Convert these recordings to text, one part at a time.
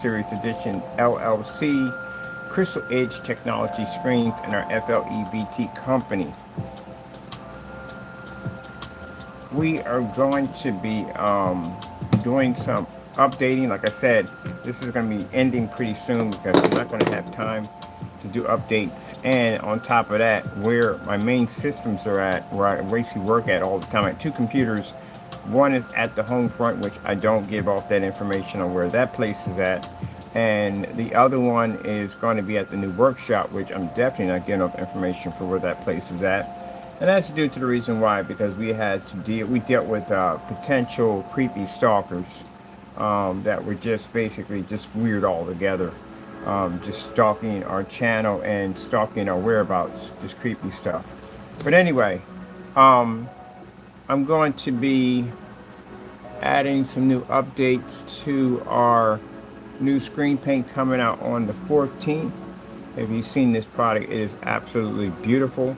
Series Edition LLC, Crystal Edge Technology Screens, and our FLE company. We are going to be doing some updating. Like I said, this is going to be ending pretty soon because I'm not going to have time to do updates. And on top of that, where my main systems are at, where I basically work at all the time, I have two computers. One is at the home front, which I don't give off that information on where that place is at. And the other one is going to be at the new workshop, which I'm definitely not giving off information for where that place is at. And that's due to the reason why, because we dealt with potential creepy stalkers that were just basically just weird altogether. Just stalking our channel and stalking our whereabouts, just creepy stuff. But anyway, um, I'm going to be adding some new updates to our new screen paint coming out on the 14th. If you've seen this product, it is absolutely beautiful.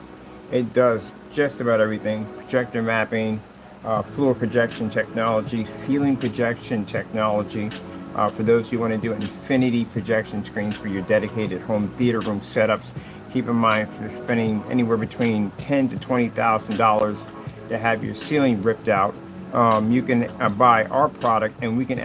It does just about everything: projector mapping, floor projection technology, ceiling projection technology. For those who want to do infinity projection screens for your dedicated home theater room setups, keep in mind it's spending anywhere between $10,000 to $20,000 to have your ceiling ripped out. You can buy our product, and we can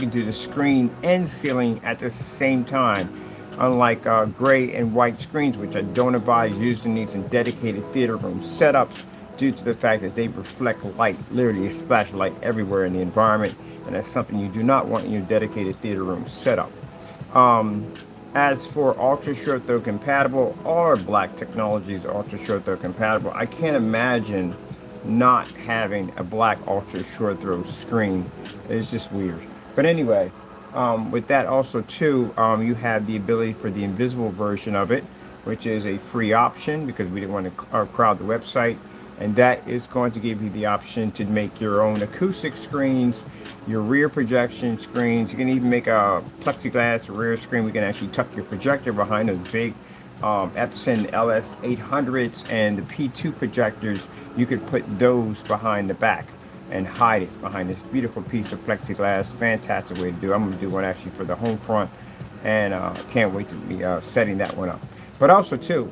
do the screen and ceiling at the same time. Unlike gray and white screens, which I don't advise using these in dedicated theater room setups due to the fact that they reflect light, literally a splash of light everywhere in the environment, and that's something you do not want in your dedicated theater room setup. As for ultra short throw compatible, all our black technologies are ultra short throw compatible. I can't imagine not having a black ultra short throw screen. It's just weird. But anyway, with that also too, you have the ability for the invisible version of it, which is a free option because we didn't want to crowd the website. And that is going to give you the option to make your own acoustic screens, your rear projection screens. You can even make a plexiglass rear screen. We can actually tuck your projector behind those big Epson LS800s and the P2 projectors. You could put those behind the back and hide it behind this beautiful piece of plexiglass. Fantastic way to do it. I'm going to do one actually for the home front, and can't wait to be setting that one up. But also too,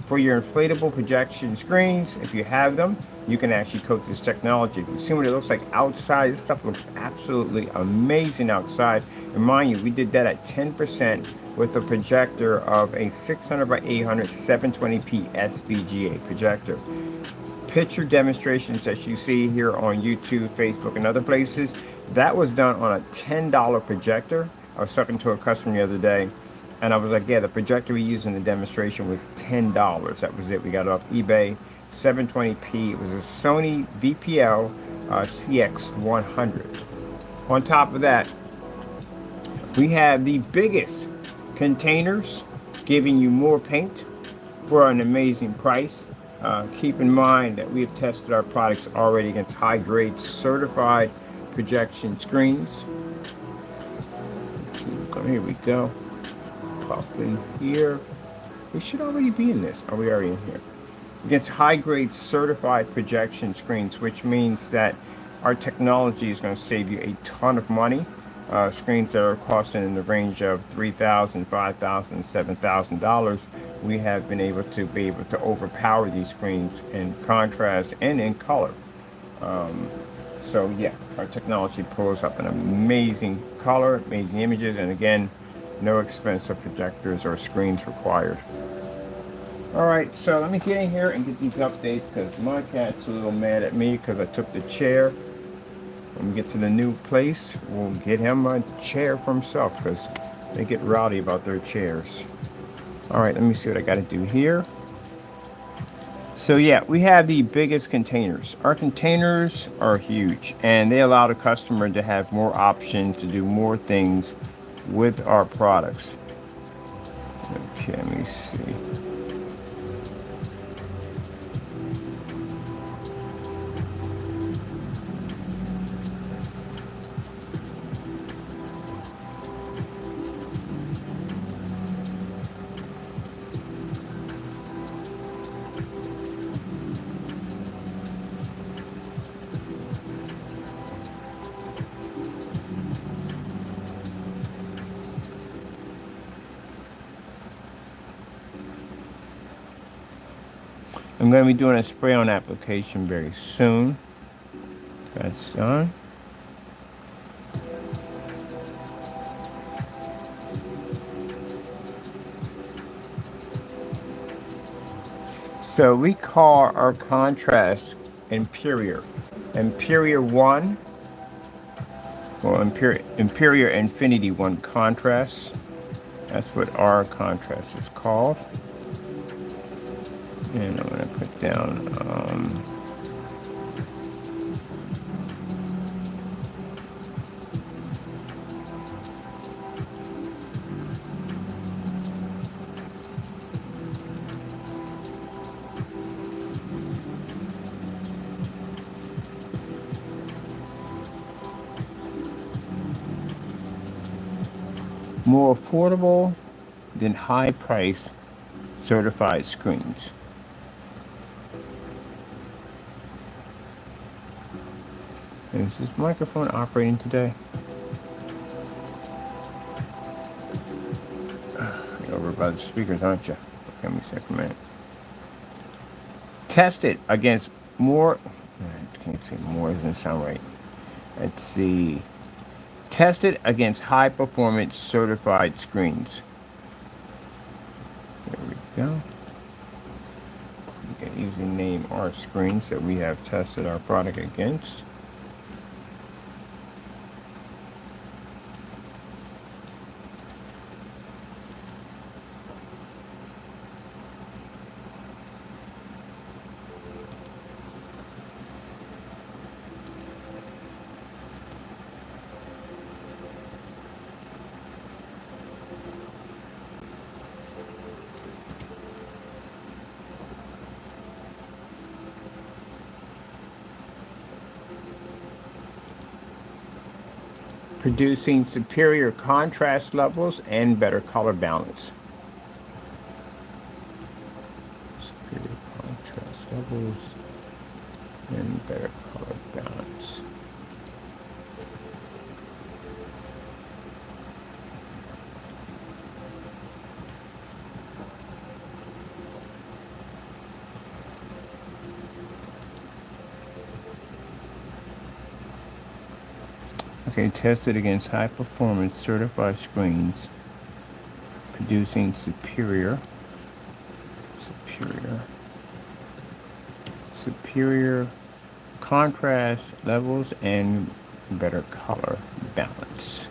for your inflatable projection screens, if you have them, you can actually coat this technology. If you see what it looks like outside, this stuff looks absolutely amazing outside. And mind you, we did that at 10% with a projector of a 600 by 800 720p SVGA projector. Picture demonstrations that you see here on YouTube, Facebook, and other places, that was done on a $10 projector. I was talking to a customer the other day, and I was like, yeah, the projector we used in the demonstration was $10. That was it. We got it off eBay, 720p. It was a Sony VPL CX100. On top of that, we have the biggest containers, giving you more paint for an amazing price. Keep in mind that we have tested our products already against high-grade certified projection screens. Let's see, here we go. Pop in here. We should already be in this. Are we already in here? Against high-grade certified projection screens, which means that our technology is going to save you a ton of money. Screens that are costing in the range of $3,000, $5,000, $7,000. We have been able to overpower these screens in contrast and in color. So yeah, our technology pulls up an amazing color, amazing images, and again, no expensive projectors or screens required. All right, so let me get in here and get these updates because my cat's a little mad at me because I took the chair. When we get to the new place, we'll get him a chair for himself because they get rowdy about their chairs. All right, let me see what I got to do here. So yeah, we have the biggest containers. Our containers are huge, and they allow the customer to have more options to do more things with our products. Okay, let me see. I'm going to be doing a spray-on application very soon. That's done. So we call our contrast Imperial. Imperial 1, well, Imperial Infinity 1 contrast. That's what our contrast is called. And I'm going to put down more affordable than high price certified screens. Is this microphone operating today? You're over by the speakers, aren't you? Let me say for a minute. Test it against more. I can't say more, doesn't sound right. Let's see. Test it against high performance certified screens. There we go. You can easily name our screens that we have tested our product against. Producing superior contrast levels and better color balance. Superior contrast levels and better color balance. Okay, tested against high performance certified screens, producing superior contrast levels and better color balance.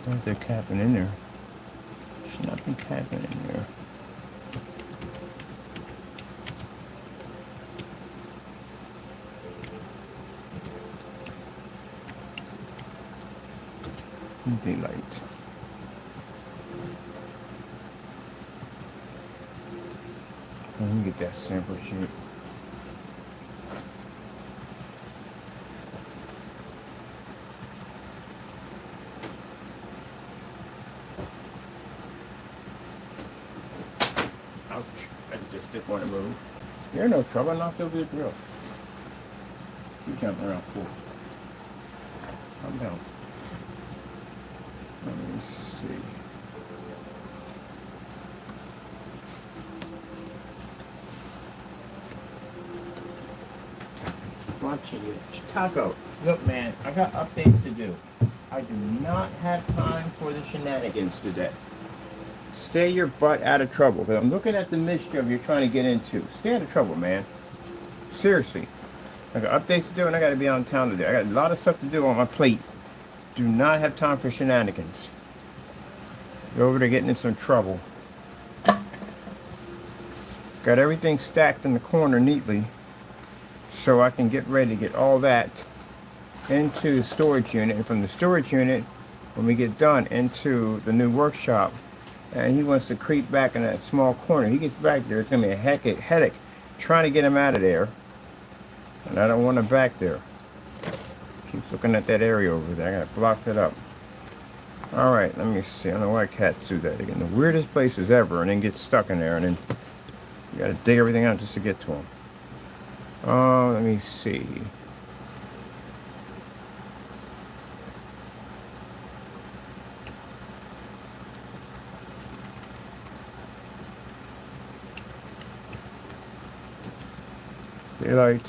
Why is there capping in there? Should not be capping in there. Daylight. Let me get that sample sheet. Ouch. I just didn't want to move. You're no trouble. I knocked over the drill. You jumping around cool. Calm down. Let me see. Watching you. Taco, look man, I got updates to do. I do not have time for the shenanigans today. Stay your butt out of trouble. Because I'm looking at the mischief you're trying to get into. Stay out of trouble, man. Seriously. I got updates to do and I got to be on town today. I got a lot of stuff to do on my plate. Do not have time for shenanigans. You're over there getting in some trouble. Got everything stacked in the corner neatly so I can get ready to get all that into the storage unit, and from the storage unit, when we get done, into the new workshop. And he wants to creep back in that small corner. He gets back there, it's going to be a headache trying to get him out of there. And I don't want him back there. Keeps looking at that area over there. I got blocked it up. All right, let me see. I don't know why cats do that. They get in the weirdest places ever and then get stuck in there, and then you gotta dig everything out just to get to them. Let me see. Daylight,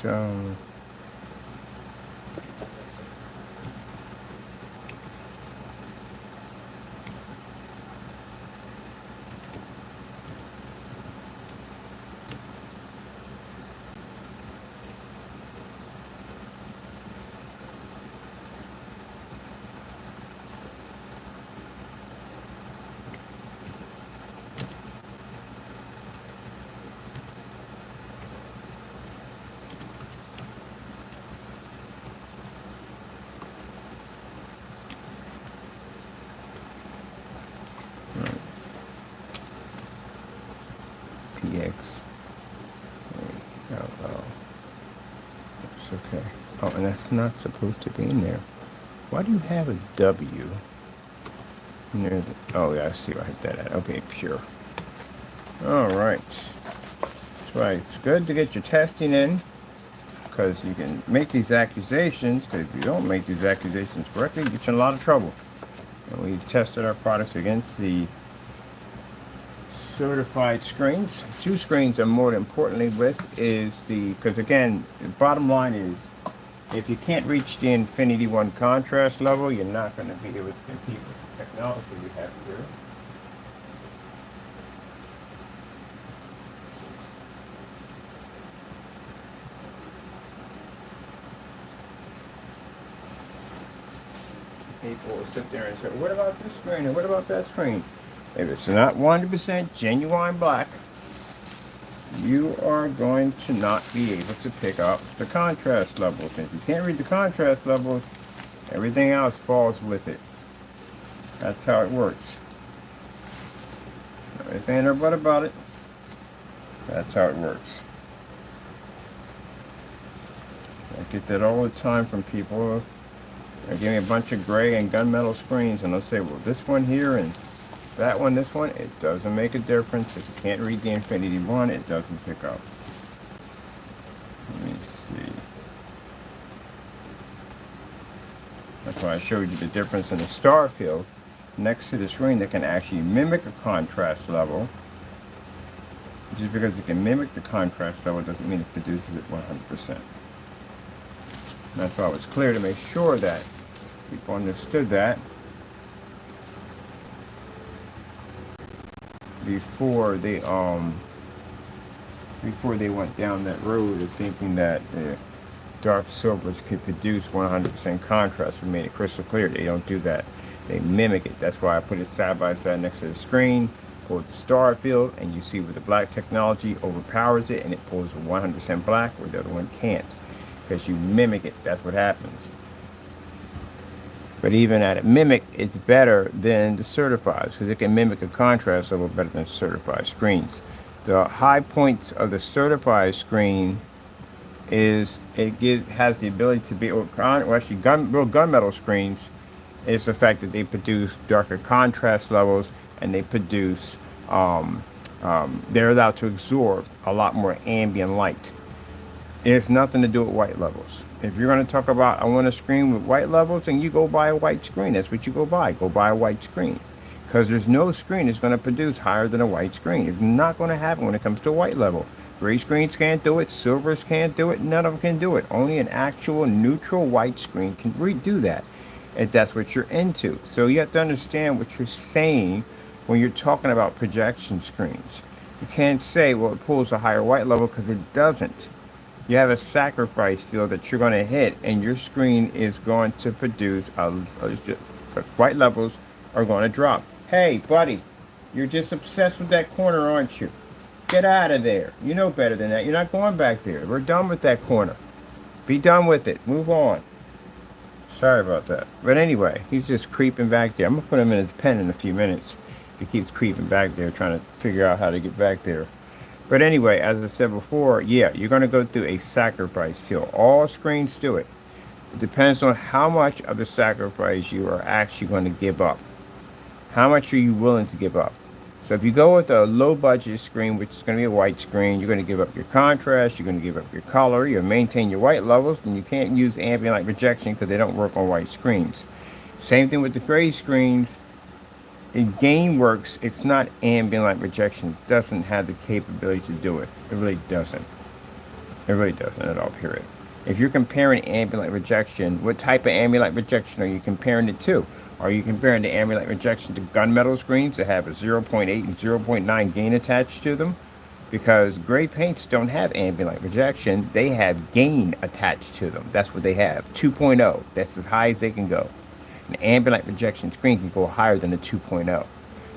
PX. Oh, it's okay. Oh, and that's not supposed to be in there. Why do you have a W near the... Oh, yeah, I see where I hit that at. Okay, pure. All right. That's right. It's good to get your testing in, because you can make these accusations, because if you don't make these accusations correctly, you get you in a lot of trouble. And we've tested our products against the certified screens. Two screens I'm more importantly with is the, because again, the bottom line is, if you can't reach the Infinity 1 contrast level, you're not going to be able to compete with the technology we have here. People will sit there and say, what about this screen and what about that screen? If it's not 100% genuine black, you are going to not be able to pick up the contrast levels. And if you can't read the contrast levels, everything else falls with it. That's how it works. No ifs, ands, or but about it. That's how it works. I get that all the time from people. They give me a bunch of gray and gunmetal screens, and they'll say, well, this one here and that one, this one, it doesn't make a difference. If you can't read the Infinity 1, it doesn't pick up. Let me see. That's why I showed you the difference in the star field next to the screen that can actually mimic a contrast level. Just because it can mimic the contrast level doesn't mean it produces it 100%. That's why it was clear to make sure that people understood that before they went down that road of thinking that dark silvers could produce 100% contrast. We made it crystal clear they don't do that. They mimic it. That's why I put it side by side next to the screen, pulled the star field, and you see where the black technology overpowers it and it pulls 100% black where the other one can't. Because you mimic it, that's what happens. But even at a mimic, it's better than the certified, because it can mimic a contrast level better than certified screens. The high points of the certified screen is has the ability to be, real gunmetal screens is the fact that they produce darker contrast levels, and they produce, they're allowed to absorb a lot more ambient light. It has nothing to do with white levels. If you're going to talk about, I want a screen with white levels, and you go buy a white screen. That's what you go buy. Go buy a white screen. Because there's no screen that's going to produce higher than a white screen. It's not going to happen when it comes to a white level. Gray screens can't do it. Silvers can't do it. None of them can do it. Only an actual neutral white screen can do that, if that's what you're into. So you have to understand what you're saying when you're talking about projection screens. You can't say, well, it pulls a higher white level, because it doesn't. You have a sacrifice field that you're going to hit, and your screen is going to produce white levels are going to drop. Hey, buddy, you're just obsessed with that corner, aren't you? Get out of there. You know better than that. You're not going back there. We're done with that corner. Be done with it. Move on. Sorry about that. But anyway, he's just creeping back there. I'm going to put him in his pen in a few minutes. He keeps creeping back there, trying to figure out how to get back there. But anyway, as I said before, yeah, you're going to go through a sacrifice field. All screens do it. It depends on how much of the sacrifice you are actually going to give up. How much are you willing to give up? So if you go with a low budget screen, which is going to be a white screen, you're going to give up your contrast, you're going to give up your color, you'll maintain your white levels, and you can't use ambient light rejection because they don't work on white screens. Same thing with the gray screens. In GainWorks, it's not ambient light rejection. It doesn't have the capability to do it. It really doesn't. It really doesn't at all, period. If you're comparing ambient light rejection, what type of ambient light rejection are you comparing it to? Are you comparing the ambient light rejection to gunmetal screens that have a 0.8 and 0.9 gain attached to them? Because gray paints don't have ambient light rejection. They have gain attached to them. That's what they have. 2.0. That's as high as they can go. An ambient light rejection screen can go higher than a 2.0.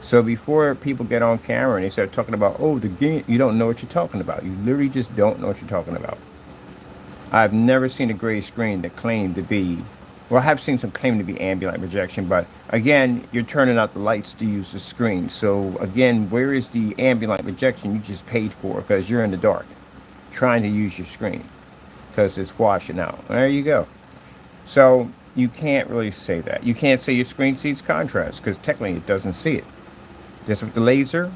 So before people get on camera and they start talking about, oh, the gain, you don't know what you're talking about. You literally just don't know what you're talking about. I've never seen a gray screen that claimed to be, well, I have seen some claim to be ambient light rejection, but again, you're turning out the lights to use the screen. So again, where is the ambient light rejection you just paid for because you're in the dark trying to use your screen because it's washing out? There you go. So you can't really say that. You can't say your screen sees contrast because technically it doesn't see it. Just with the laser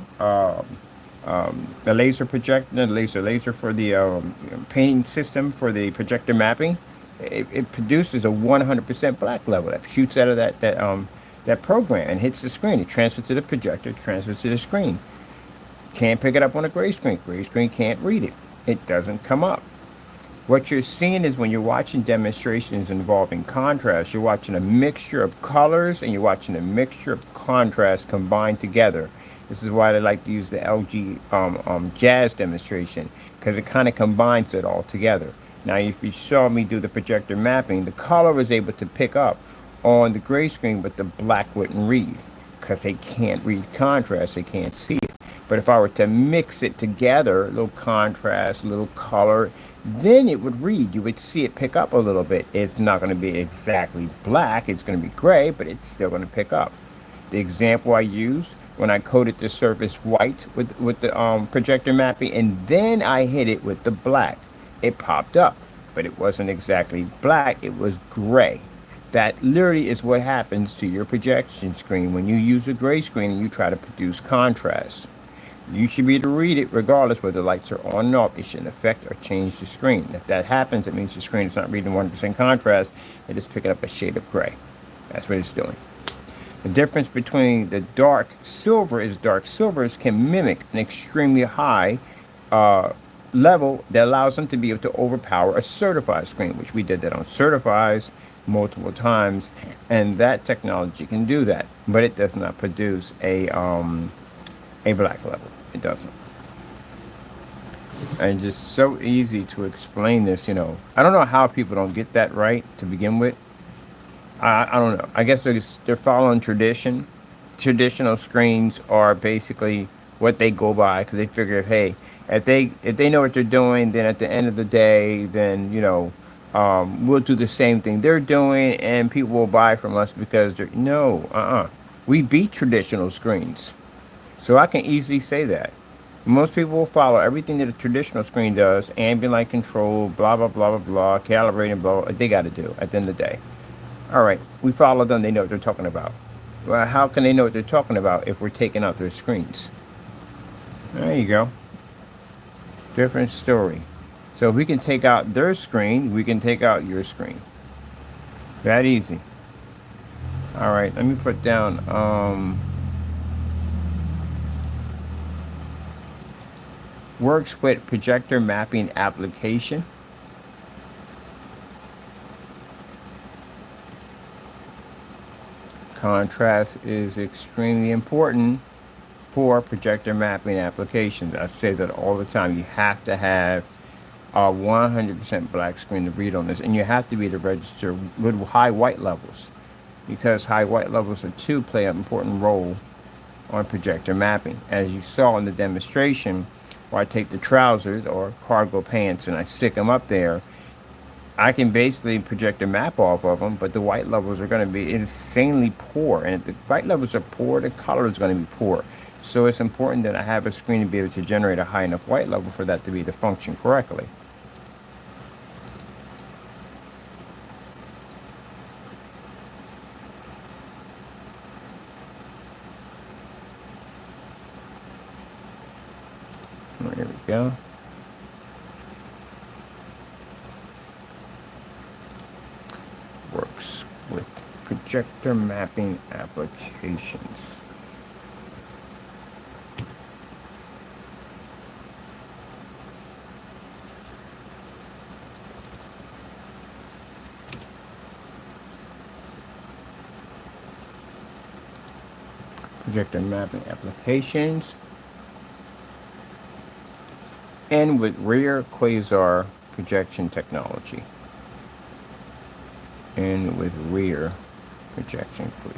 projector, the laser for the painting system for the projector mapping, it produces a 100% black level that shoots out of that program and hits the screen. It transfers to the projector, transfers to the screen. Can't pick it up on a gray screen. Gray screen can't read it. It doesn't come up. What you're seeing is when you're watching demonstrations involving contrast, you're watching a mixture of colors and you're watching a mixture of contrast combined together. This is why they like to use the LG Jazz demonstration because it kind of combines it all together. Now, if you saw me do the projector mapping, the color was able to pick up on the gray screen, but the black wouldn't read because they can't read contrast, they can't see it. But if I were to mix it together, a little contrast, a little color, then it would read. You would see it pick up a little bit. It's not going to be exactly black. It's going to be gray, but it's still going to pick up. The example I used when I coated the surface white with the projector mapping, and then I hit it with the black. It popped up, but it wasn't exactly black. It was gray. That literally is what happens to your projection screen when you use a gray screen and you try to produce contrast. You should be able to read it regardless whether the lights are on or off. It shouldn't affect or change the screen. If that happens, it means the screen is not reading 100% contrast. It is picking up a shade of gray. That's what it's doing. The difference between the dark silver is dark silvers can mimic an extremely high level that allows them to be able to overpower a certified screen, which we did that on certifies multiple times, and that technology can do that, but it does not produce a black level. It doesn't. And just so easy to explain this, I don't know how people don't get that right to begin with. I don't know. I guess they're following tradition. Traditional screens are basically what they go by because they figure, hey, if they know what they're doing, then at the end of the day, then we'll do the same thing they're doing, and people will buy from us because we beat traditional screens. So I can easily say that. Most people will follow everything that a traditional screen does, ambient light control, blah, blah, blah, blah, blah, calibrating, blah, blah, they got to do at the end of the day. All right, we follow them, they know what they're talking about. Well, how can they know what they're talking about if we're taking out their screens? There you go. Different story. So if we can take out their screen, we can take out your screen. That easy. All right, let me put down... works with projector mapping application. Contrast is extremely important for projector mapping applications. I say that all the time. You have to have a 100% black screen to read on this, and you have to be able to register with high white levels because high white levels play an important role on projector mapping. As you saw in the demonstration, where I take the trousers or cargo pants and I stick them up there, I can basically project a map off of them, but the white levels are going to be insanely poor. And if the white levels are poor, the color is going to be poor. So it's important that I have a screen to be able to generate a high enough white level for that to be to function correctly. go. Works with projector mapping applications. Projector mapping applications. And with rear quasar projection technology. And with rear projection, please.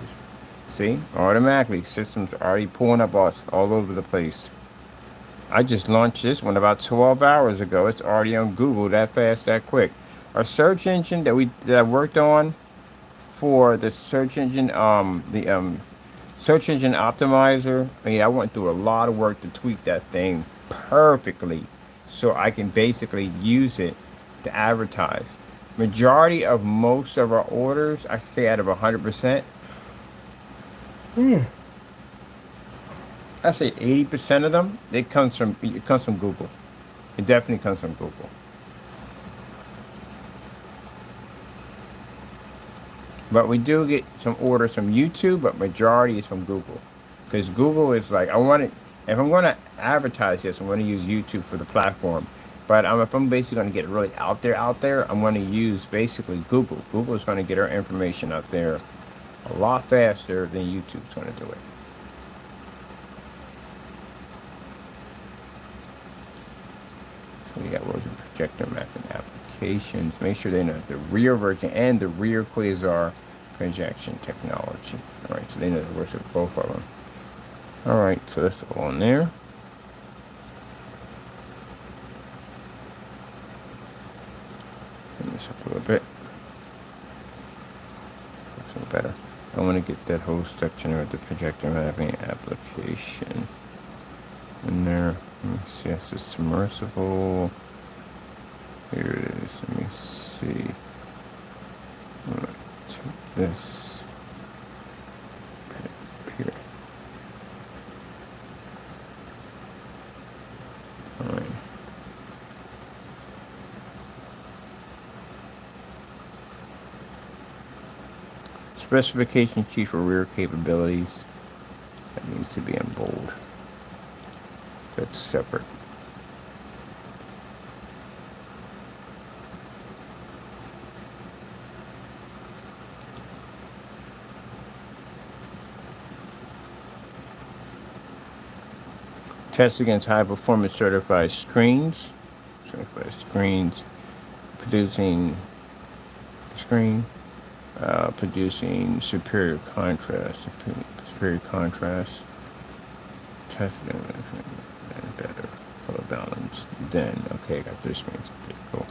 See, automatically, systems are already pulling up all over the place. I just launched this one about 12 hours ago. It's already on Google that fast, that quick. Our search engine that I worked on for the search engine, search engine optimizer. I mean, I went through a lot of work to tweak that thing perfectly, so I can basically use it to advertise. Majority of most of our orders, I say out of 100%, I say 80% of them, it comes from Google. It definitely comes from Google. But we do get some orders from YouTube, but majority is from Google. Because Google is like, if I'm going to advertise this, I'm going to use YouTube for the platform. But if I'm basically going to get really out there, I'm going to use basically Google. Google is going to get our information out there a lot faster than YouTube's going to do it. So we got rows of projector mapping applications. Make sure they know the rear version and the rear quasar projection technology. All right, so they know the works of both of them. All right, so that's all in there. Turn this up a little bit. Looks a little better. I want to get that whole section of the projector mapping application in there. Let me see, that's a submersible. Here it is. Let me see. I'm going to take this. Put it up here. Fine. Specification sheet for rear capabilities. That needs to be in bold. That's separate. Test against high performance certified screens. Certified screens. Producing screen. Producing superior contrast. Superior contrast. Testing better color balance. Then, okay, got this screens. Okay, cool.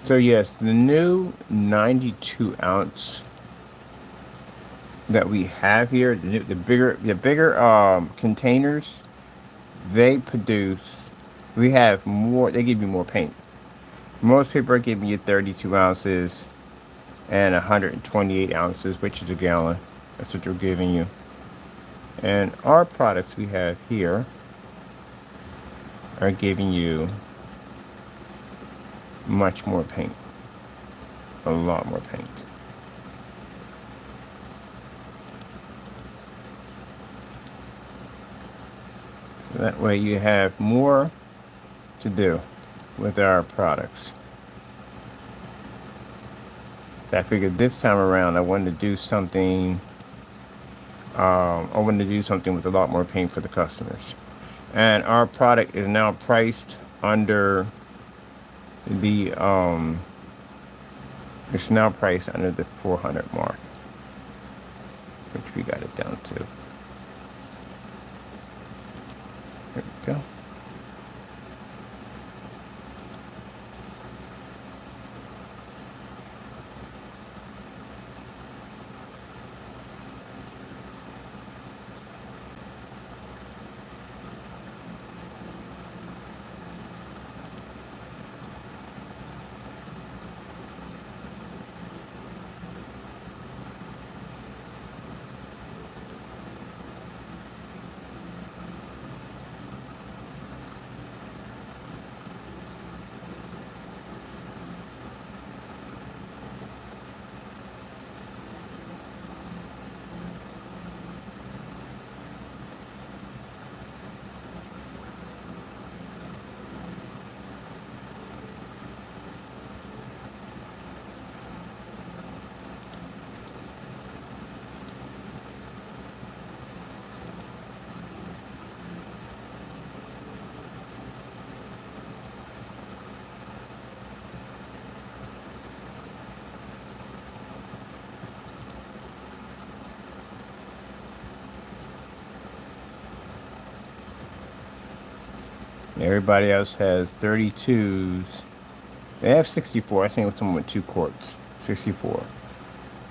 So yes, the new 92 ounce that we have here, the bigger containers, they produce. We have more. They give you more paint. Most people are giving you 32 ounces and 128 ounces, which is a gallon. That's what they're giving you. And our products we have here are giving you much more paint. A lot more paint. So that way you have more to do with our products. So I figured this time around I wanted to do something with a lot more paint for the customers. And our product is now priced under the it's now priced under the 400 mark, which we got it down to. There we go. Everybody else has 32s. They have 64. I think it was someone with 2 quarts. 64.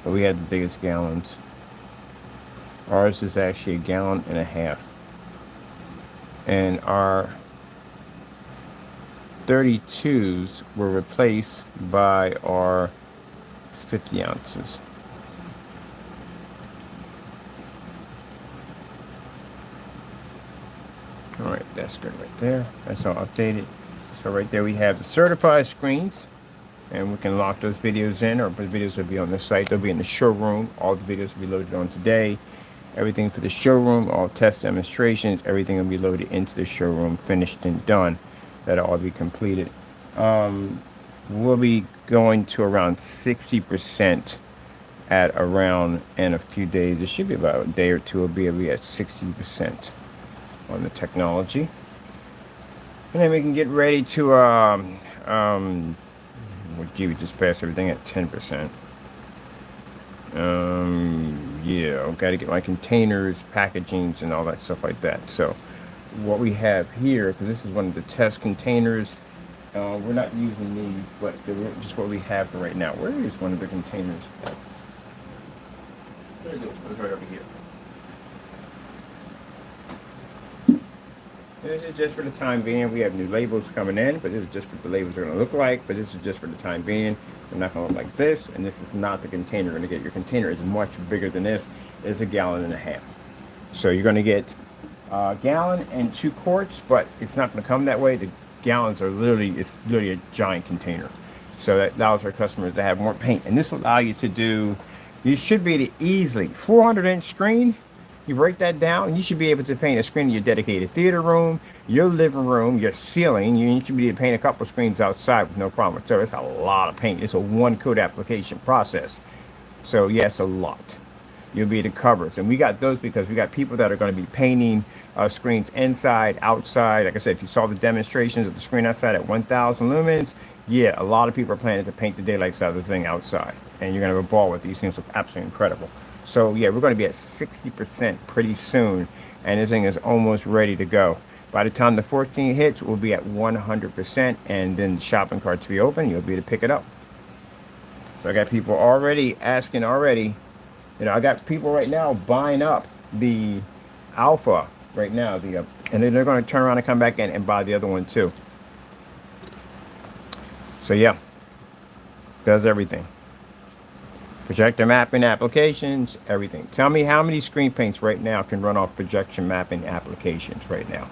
But we had the biggest gallons. Ours is actually 1.5 gallons. And our 32s were replaced by our 50 ounces. All right, that's good right there. That's all updated. So right there we have the certified screens, and we can lock those videos in, or the videos will be on the site. They'll be in the showroom. All the videos will be loaded on today. Everything for the showroom, all test demonstrations, everything will be loaded into the showroom, finished and done. That'll all be completed. We'll be going to around 60% at around in a few days. It should be about a day or two. We'll be at 60% on the technology. And then we can get ready to, well, gee, we just passed everything at 10%. Yeah, I've got to get my containers, packagings, and all that stuff like that. So what we have here, because this is one of the test containers, we're not using these, but they're just what we have for right now. Where is one of the containers? There it is. It's right over here. This is just for the time being. We have new labels coming in, but this is just what the labels are going to look like. But this is just for the time being. They're not going to look like this, and this is not the container you're going to get. Your container is much bigger than this. It's 1.5 gallons. So you're going to get a gallon and 2 quarts, but it's not going to come that way. The gallons are it's literally a giant container. So that allows our customers to have more paint, and this will allow you to do. You should be able to easily 400-inch screen. You break that down, and you should be able to paint a screen in your dedicated theater room, your living room, your ceiling. You should be able to paint a couple screens outside with no problem. So it's a lot of paint. It's a one-coat application process. So yes, a lot. You'll be able to cover it. And we got those because we got people that are going to be painting screens inside, outside. Like I said, if you saw the demonstrations of the screen outside at 1,000 lumens, yeah, a lot of people are planning to paint the daylights out of the thing outside. And you're going to have a ball with these things. Look absolutely incredible. So yeah, we're going to be at 60% pretty soon, and this thing is almost ready to go. By the time the 14 hits, we'll be at 100%, and then the shopping carts will be open. You'll be able to pick it up. So I got people already asking already. You know, I got people right now buying up the Alpha right now, and then they're going to turn around and come back in and buy the other one too. So yeah, does everything. Projector mapping applications, everything. Tell me how many screen paints right now can run off projection mapping applications right now.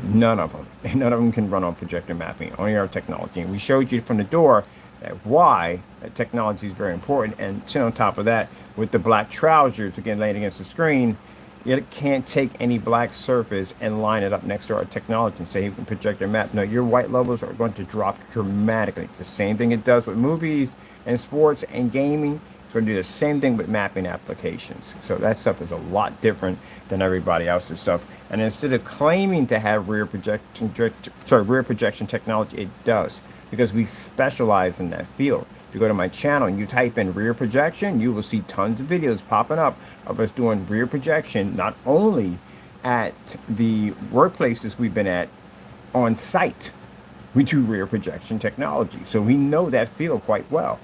None of them. None of them can run on projector mapping, only our technology. And we showed you from the door that why that technology is very important. And on top of that, with the black trousers, again, laying against the screen, it can't take any black surface and line it up next to our technology and say you can project your map. No, your white levels are going to drop dramatically. The same thing it does with movies and sports and gaming. It's going to do the same thing with mapping applications. So that stuff is a lot different than everybody else's stuff. And instead of claiming to have rear projection technology, it does, because we specialize in that field. If you go to my channel and you type in rear projection, you will see tons of videos popping up of us doing rear projection, not only at the workplaces we've been at, on site. We do rear projection technology. So we know that field quite well.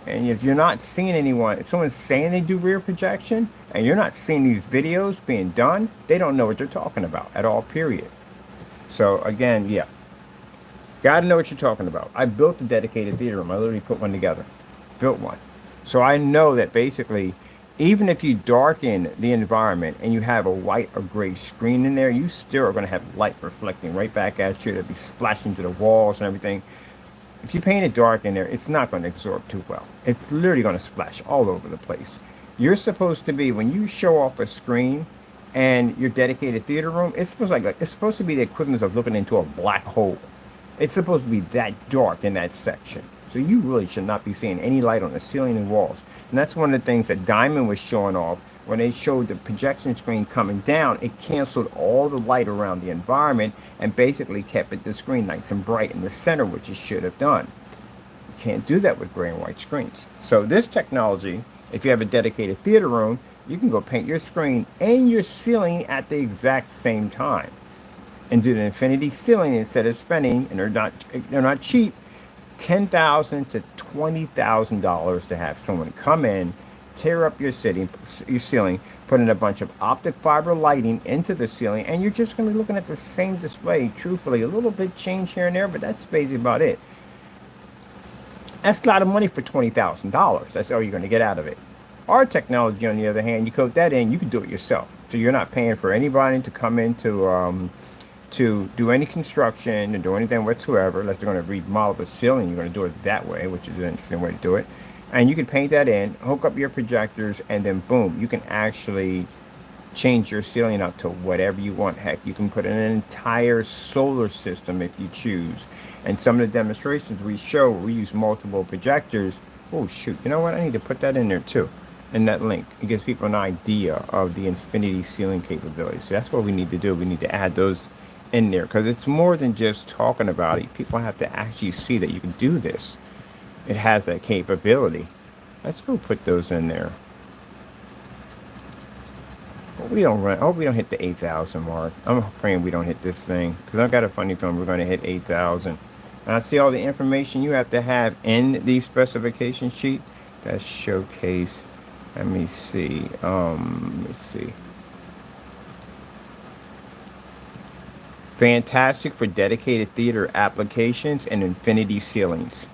And if you're not seeing anyone, if someone's saying they do rear projection and you're not seeing these videos being done, they don't know what they're talking about at all, period. So again, yeah. Got to know what you're talking about. I built a dedicated theater room. I literally put one together. Built one. So I know that basically, even if you darken the environment and you have a white or gray screen in there, you still are going to have light reflecting right back at you. It'll be splashing to the walls and everything. If you paint it dark in there, it's not going to absorb too well. It's literally going to splash all over the place. You're supposed to be, when you show off a screen and your dedicated theater room, it's supposed to be the equivalent of looking into a black hole. It's supposed to be that dark in that section. So you really should not be seeing any light on the ceiling and walls. And that's one of the things that Diamond was showing off. When they showed the projection screen coming down, it canceled all the light around the environment and basically kept the screen nice and bright in the center, which it should have done. You can't do that with gray and white screens. So this technology, if you have a dedicated theater room, you can go paint your screen and your ceiling at the exact same time. and do the infinity ceiling instead of spending, and they're not cheap, $10,000 to $20,000 to have someone come in, tear up your ceiling, put in a bunch of optic fiber lighting into the ceiling, and you're just going to be looking at the same display. Truthfully, a little bit change here and there, but that's basically about it. That's a lot of money for $20,000. That's all you're going to get out of it. Our technology, on the other hand, you coat that in, you can do it yourself. So you're not paying for anybody to come in to do any construction and do anything whatsoever. Unless they're going to remodel the ceiling, you're going to do it that way, which is an interesting way to do it. And you can paint that in, hook up your projectors, and then boom, you can actually change your ceiling out to whatever you want. Heck, you can put in an entire solar system if you choose. And some of the demonstrations we show, we use multiple projectors. Oh shoot, you know what? I need to put that in there too, in that link. It gives people an idea of the infinity ceiling capabilities. So that's what we need to do. We need to add those in there, because it's more than just talking about it. People have to actually see that you can do this. It has that capability. Let's go put those in there. We don't run. I hope we don't hit the 8,000 mark. I'm praying we don't hit this thing, because I've got a funny feeling we're going to hit 8,000. And I see all the information you have to have in the specification sheet. That's showcase. Let me see. Let's see. Fantastic for dedicated theater applications and infinity ceilings.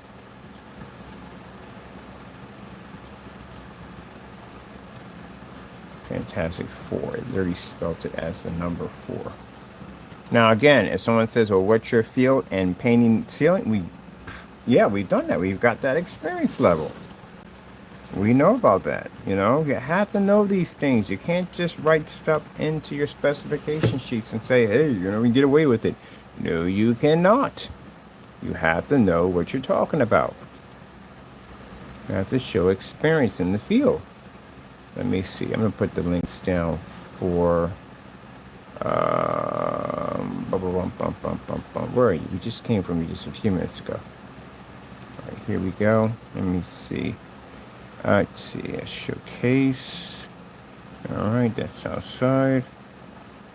Fantastic 4. It literally spelled it as the number 4. Now again, if someone says, well, what's your field in painting ceiling? We've done that. We've got that experience level. We know about that. You have to know these things. You can't just write stuff into your specification sheets and say, hey, we can get away with it. No, you cannot. You have to know what you're talking about. You have to show experience in the field. Let me see. I'm going to put the links down for... Where are you? We just came from you just a few minutes ago. All right, here we go. Let me see. Let's see. A showcase. All right, that's outside.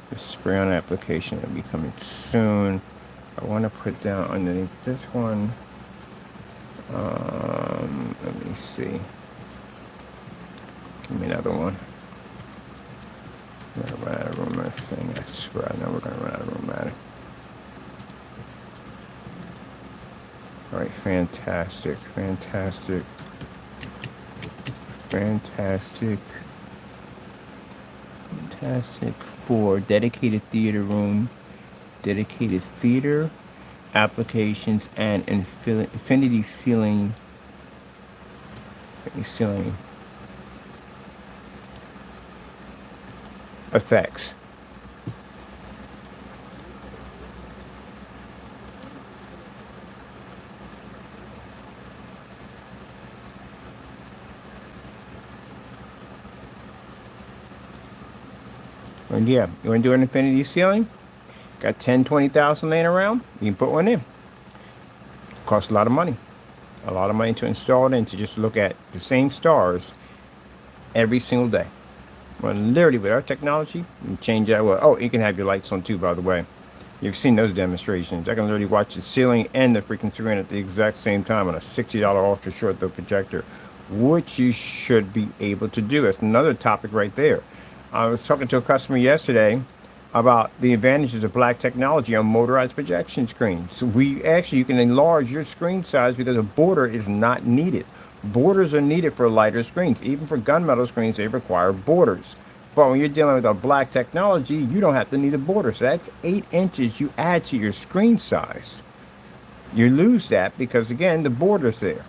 The spray on application will be coming soon. I want to put down underneath this one. Let me see. Give me another one. We're gonna run out of room on this thing. I swear, I know we're gonna run out of room at it. All right, fantastic. For dedicated theater room, dedicated theater applications, and infinity ceiling. Effects. And yeah, you want to do an infinity ceiling? Got 10, 20,000 laying around? You can put one in. Costs a lot of money. A lot of money to install it and to just look at the same stars every single day. Well, literally with our technology, you can change that. Well, oh, you can have your lights on too, by the way. You've seen those demonstrations. I can literally watch the ceiling and the freaking screen at the exact same time on a $60 ultra short throw projector, which you should be able to do. That's another topic right there. I was talking to a customer yesterday about the advantages of black technology on motorized projection screens. So you can enlarge your screen size because a border is not needed. Borders are needed for lighter screens. Even for gunmetal screens, they require borders. But when you're dealing with a black technology, you don't have to need a border. So that's 8 inches you add to your screen size. You lose that because, again, the border's there.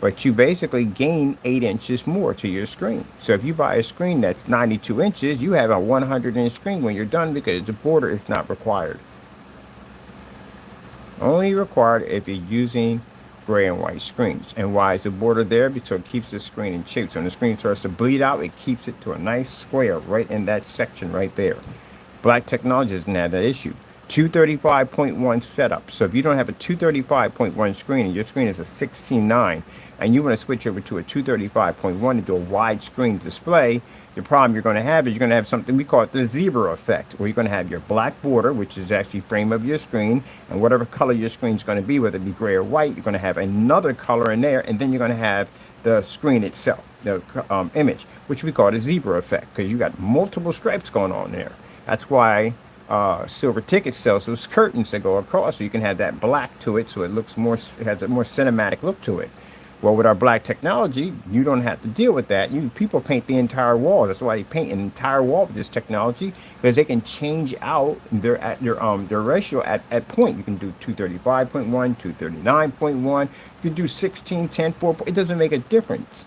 But you basically gain 8 inches more to your screen. So if you buy a screen that's 92 inches, you have a 100-inch screen when you're done because the border is not required. Only required if you're using gray and white screens. And why is the border there? Because it keeps the screen in shape. So when the screen starts to bleed out, it keeps it to a nice square right in that section right there. Black technology doesn't have that issue. 235.1 setup. So if you don't have a 235.1 screen and your screen is a 16:9 and you want to switch over to a 235.1 to do a widescreen display, the problem you're going to have is you're going to have something we call it the zebra effect, where you're going to have your black border, which is actually frame of your screen, and whatever color your screen is going to be, whether it be gray or white, you're going to have another color in there, and then you're going to have the screen itself, the image, which we call the zebra effect, because you got multiple stripes going on there. That's why silver ticket sells those curtains that go across, so you can have that black to it, so it looks more, it has a more cinematic look to it. Well, with our black technology, you don't have to deal with that. People paint the entire wall. That's why they paint an entire wall with this technology, because they can change out their ratio at point. You can do 235.1, 239.1. You can do 16, 10, 4. It doesn't make a difference.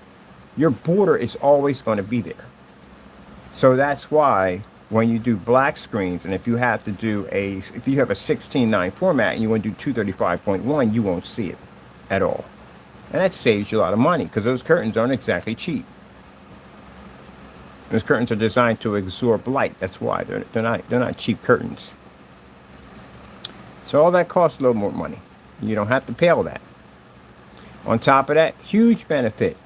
Your border is always going to be there. So that's why when you do black screens, and if you have a 16:9 format and you want to do 235.1, you won't see it at all. And that saves you a lot of money, because those curtains aren't exactly cheap. Those curtains are designed to absorb light. That's why they're not cheap curtains. So all that costs a little more money. You don't have to pay all that. On top of that, huge benefit.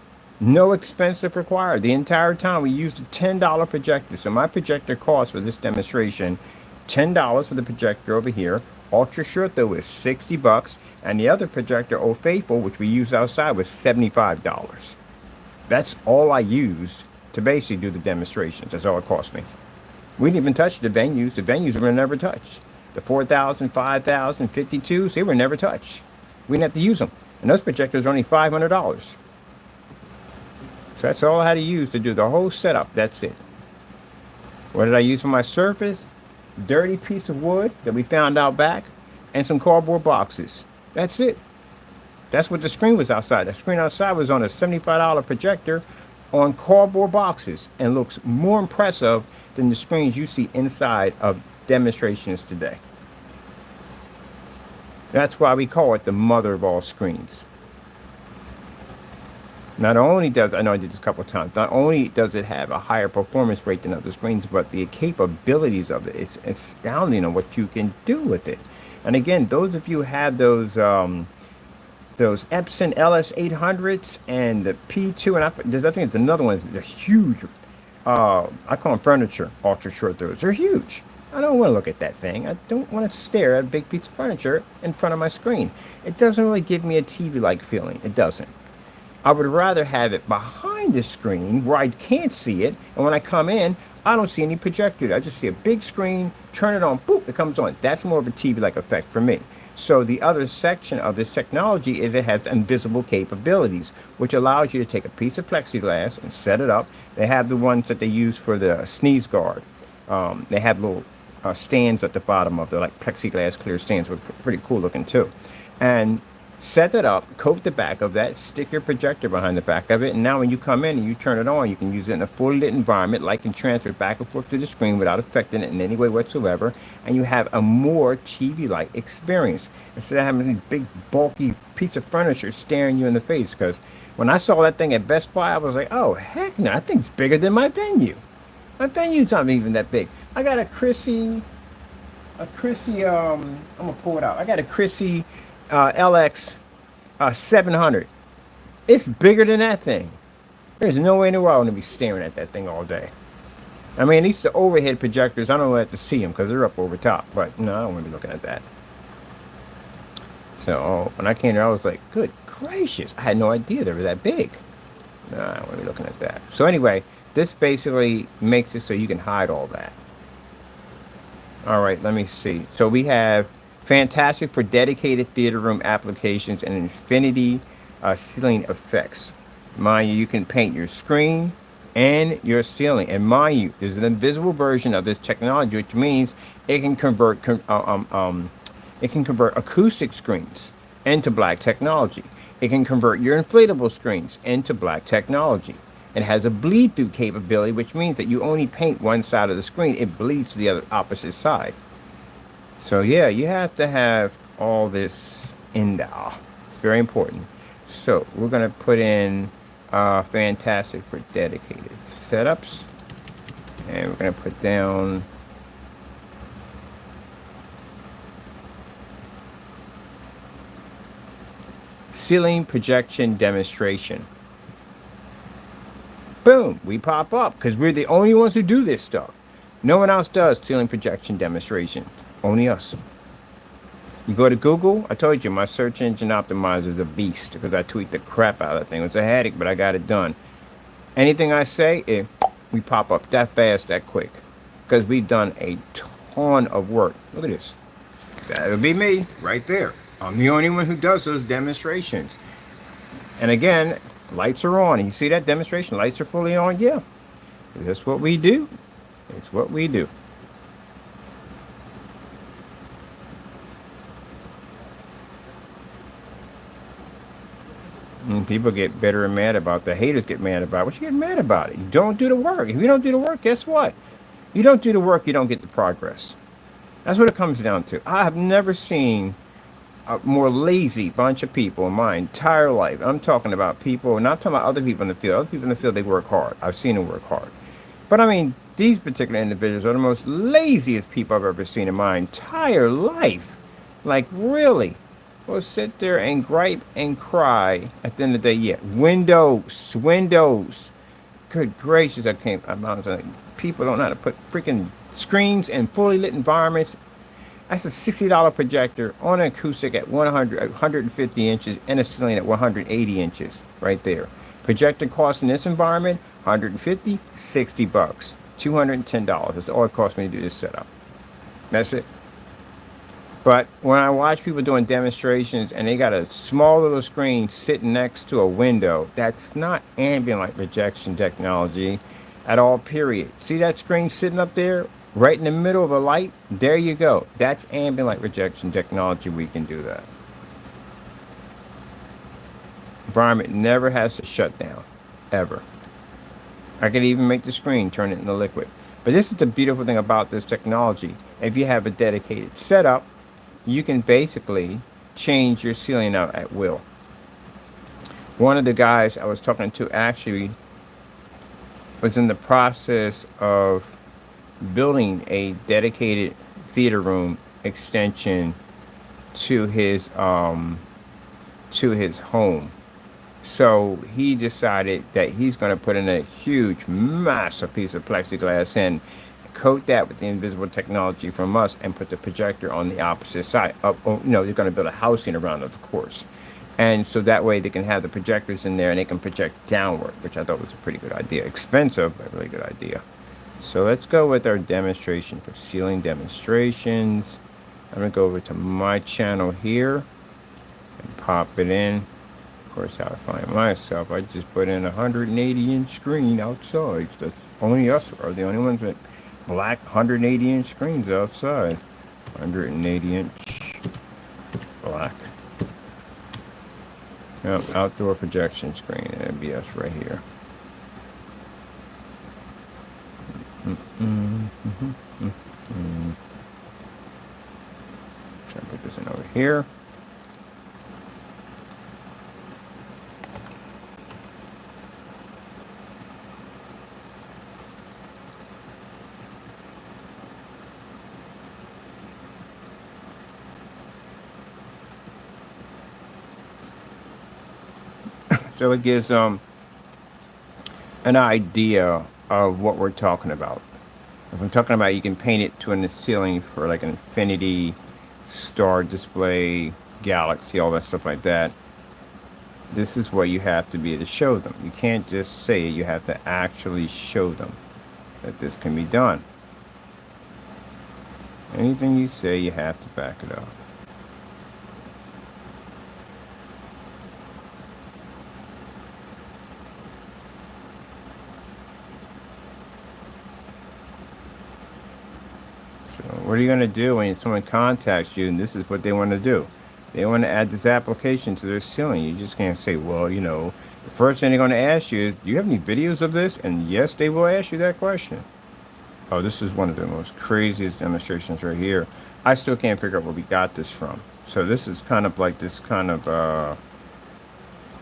No expensive required. The entire time we used a $10 projector. So my projector cost for this demonstration, $10 for the projector over here. Ultra short though is $60, and the other projector, Old Faithful, which we used outside, was $75. That's all I used to basically do the demonstrations. That's all it cost me. We didn't even touch the venues. The venues were never touched. The 4,000, 5,000, 52s, they were never touched. We didn't have to use them, and those projectors are only $500. So that's all I had to use to do the whole setup. That's it. What did I use for my surface? Dirty piece of wood that we found out back, and some cardboard boxes. That's it. That's what the screen was outside. The screen outside was on a $75 projector on cardboard boxes, and looks more impressive than the screens you see inside of demonstrations today. That's why we call it the mother of all screens. Not only does, I know I did this a couple of times, not only does it have a higher performance rate than other screens, but the capabilities of it is astounding on what you can do with it. And again, those of you who have those Epson LS800s and the P2, and I think it's another one, it's a huge, I call them furniture, ultra short throws. They're huge. I don't want to look at that thing. I don't want to stare at a big piece of furniture in front of my screen. It doesn't really give me a TV-like feeling. It doesn't. I would rather have it behind the screen where I can't see it, and when I come in, I don't see any projector. I just see a big screen, turn it on, boop, it comes on. That's more of a TV-like effect for me. So the other section of this technology is it has invisible capabilities, which allows you to take a piece of plexiglass and set it up. They have the ones that they use for the sneeze guard. They have little stands at the bottom of the like plexiglass clear stands, which are pretty cool looking too. And set that up, coat the back of that, stick your projector behind the back of it, and now when you come in and you turn it on, you can use it in a fully lit environment, light can transfer back and forth to the screen without affecting it in any way whatsoever, and you have a more TV-like experience instead of having a big bulky piece of furniture staring you in the face. Because when I saw that thing at Best Buy, I was like, oh heck no, that thing's bigger than my venue. My venue's not even that big. I got a Chrissy, I'm gonna pull it out. I got a Chrissy LX 700. It's bigger than that thing. There's no way in the world I'm going to be staring at that thing all day. I mean, at least the overhead projectors, I don't have to see them because they're up over top. But no, I don't want to be looking at that. So when I came there, I was like, good gracious. I had no idea they were that big. No, I don't want to be looking at that. So anyway, this basically makes it so you can hide all that. All right, let me see. So we have fantastic for dedicated theater room applications and infinity ceiling effects. Mind you, you can paint your screen and your ceiling. And mind you, there's an invisible version of this technology, which means it can convert acoustic screens into black technology. It can convert your inflatable screens into black technology. It has a bleed through capability, which means that you only paint one side of the screen, it bleeds to the other opposite side. So yeah, you have to have all this in there. It's very important. So we're going to put in fantastic for dedicated setups. And we're going to put down Ceiling projection demonstration. Boom, we pop up because we're the only ones who do this stuff. No one else does ceiling projection demonstration. Only us. You go to Google, I told you my search engine optimizer is a beast because I tweaked the crap out of that thing. It was a headache, but I got it done. Anything I say, we pop up that fast, that quick. Because we've done a ton of work. Look at this. That would be me right there. I'm the only one who does those demonstrations. And again, lights are on. You see that demonstration? Lights are fully on? Yeah. That's what we do. It's what we do. And people get bitter and mad about the haters get mad about. What you get mad about it? You don't do the work. If you don't do the work, guess what? You don't do the work, you don't get the progress. That's what it comes down to. I have never seen a more lazy bunch of people in my entire life. I'm talking about people, not talking about other people in the field. Other people in the field, they work hard. I've seen them work hard. But I mean, these particular individuals are the most laziest people I've ever seen in my entire life. Like, really? We'll sit there and gripe and cry at the end of the day. Yeah, windows. Good gracious, people don't know how to put freaking screens in fully lit environments. That's a $60 projector on an acoustic at 150 inches and a ceiling at 180 inches right there. Projector cost in this environment, 150, 60 bucks, $210. That's all it cost me to do this setup. That's it. But when I watch people doing demonstrations and they got a small little screen sitting next to a window, that's not ambient light projection technology at all, period. See that screen sitting up there right in the middle of a light? There you go. That's ambient light projection technology. We can do that. Environment never has to shut down, ever. I could even make the screen turn it into liquid. But this is the beautiful thing about this technology. If you have a dedicated setup, you can basically change your ceiling out at will. One of the guys I was talking to actually was in the process of building a dedicated theater room extension to his home. So he decided that he's going to put in a huge, massive piece of plexiglass in, coat that with the invisible technology from us, and put the projector on the opposite side. They're going to build a housing around it, of course. And so that way they can have the projectors in there and they can project downward, which I thought was a pretty good idea. Expensive, but really good idea. So let's go with our demonstration for ceiling demonstrations. I'm going to go over to my channel here and pop it in. Of course, how I find myself, I just put in a 180-inch screen outside. That's only us are the only ones that black 180-inch screens outside. 180-inch black. Yep, outdoor projection screen. That'd be us right here. Try to put this in over here. So it gives an idea of what we're talking about. If I'm talking about, you can paint it to the ceiling for like an infinity, star display, galaxy, all that stuff like that. This is what you have to be able to show them. You can't just say it, you have to actually show them that this can be done. Anything you say, you have to back it up. What are you going to do when someone contacts you and this is what they want to do? They want to add this application to their ceiling. You just can't say, well, the first thing they're going to ask you is, do you have any videos of this? And yes, they will ask you that question. Oh, this is one of the most craziest demonstrations right here. I still can't figure out where we got this from. So this is kind of like this kind of,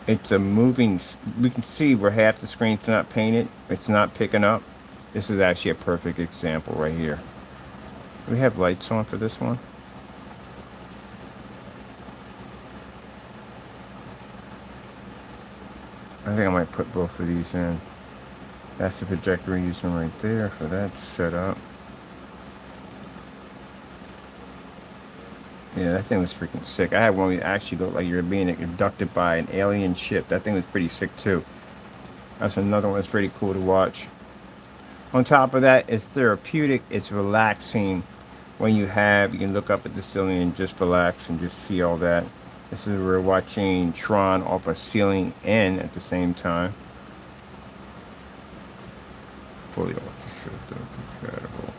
it's a moving, we can see where half the screen's not painted. It's not picking up. This is actually a perfect example right here. Do we have lights on for this one? I think I might put both of these in. That's the projector we're using right there for that setup. Yeah, that thing was freaking sick. I had one that actually looked like you were being abducted by an alien ship. That thing was pretty sick too. That's another one that's pretty cool to watch. On top of that, it's therapeutic. It's relaxing. When you can look up at the ceiling and just relax and just see all that. This is we're watching Tron off a ceiling and at the same time. Fully ultra compatible.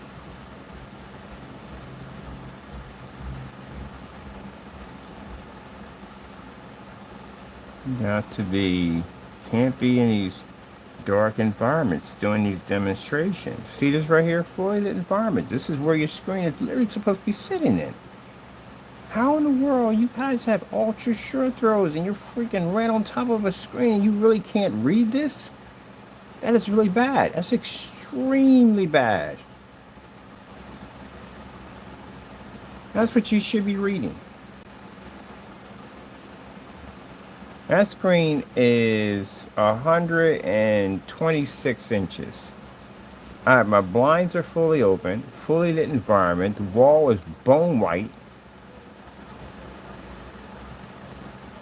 Can't be in these dark environments doing these demonstrations. See this right here? Fully lit environment. This is where your screen is literally supposed to be sitting in. How in the world you guys have ultra short throws and you're freaking right on top of a screen and you really can't read this? That is really bad. That's extremely bad. That's what you should be reading. That screen is 126 inches. All right, my blinds are fully open, fully lit environment. The wall is bone white.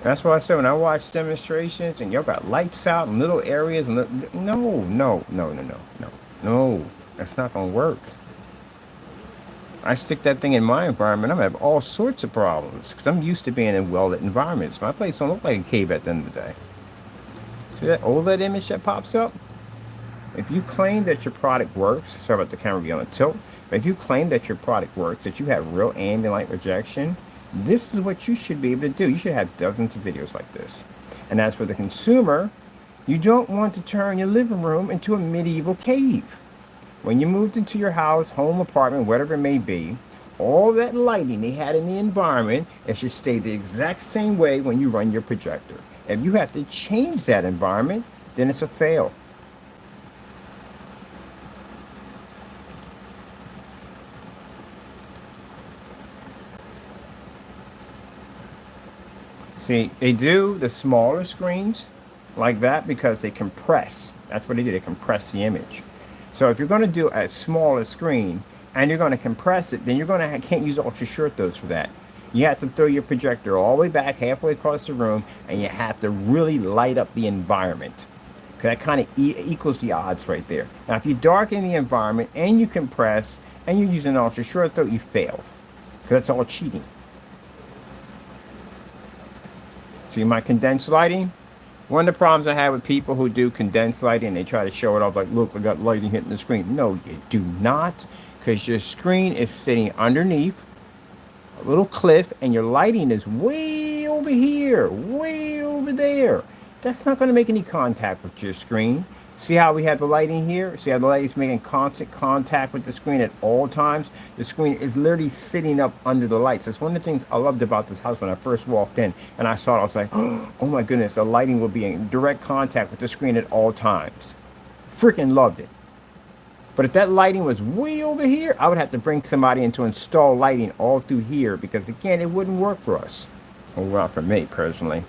That's why I said when I watch demonstrations and y'all got lights out in little areas and no, that's not gonna work. I stick that thing in my environment, I'm gonna have all sorts of problems because I'm used to being in well-lit environments. My place don't look like a cave at the end of the day. See that OLED image that pops up? If you claim that your product works, sorry about the camera being on a tilt, but if you claim that your product works, that you have real ambient light rejection, this is what you should be able to do. You should have dozens of videos like this. And as for the consumer, you don't want to turn your living room into a medieval cave. When you moved into your house, home, apartment, whatever it may be, all that lighting they had in the environment, it should stay the exact same way when you run your projector. If you have to change that environment, then it's a fail. See, they do the smaller screens like that because they compress. That's what they do. They compress the image. So if you're going to do a smaller screen and you're going to compress it, then you're going to can't use ultra short those for that. You have to throw your projector all the way back halfway across the room, and you have to really light up the environment. That kind of equals the odds right there. Now, if you darken the environment and you compress and you're using ultra short throw, you failed because that's all cheating. See my condensed lighting? One of the problems I have with people who do condensed lighting, they try to show it off like, look, I got lighting hitting the screen. No, you do not, because your screen is sitting underneath a little cliff and your lighting is way over here, way over there. That's not going to make any contact with your screen. See how we have the lighting here? See how the light is making constant contact with the screen at all times? The screen is literally sitting up under the lights. That's one of the things I loved about this house when I first walked in and I saw it. I was like, oh my goodness, the lighting will be in direct contact with the screen at all times. Freaking loved it. But if that lighting was way over here, I would have to bring somebody in to install lighting all through here because again, it wouldn't work for us. Or well, for me personally.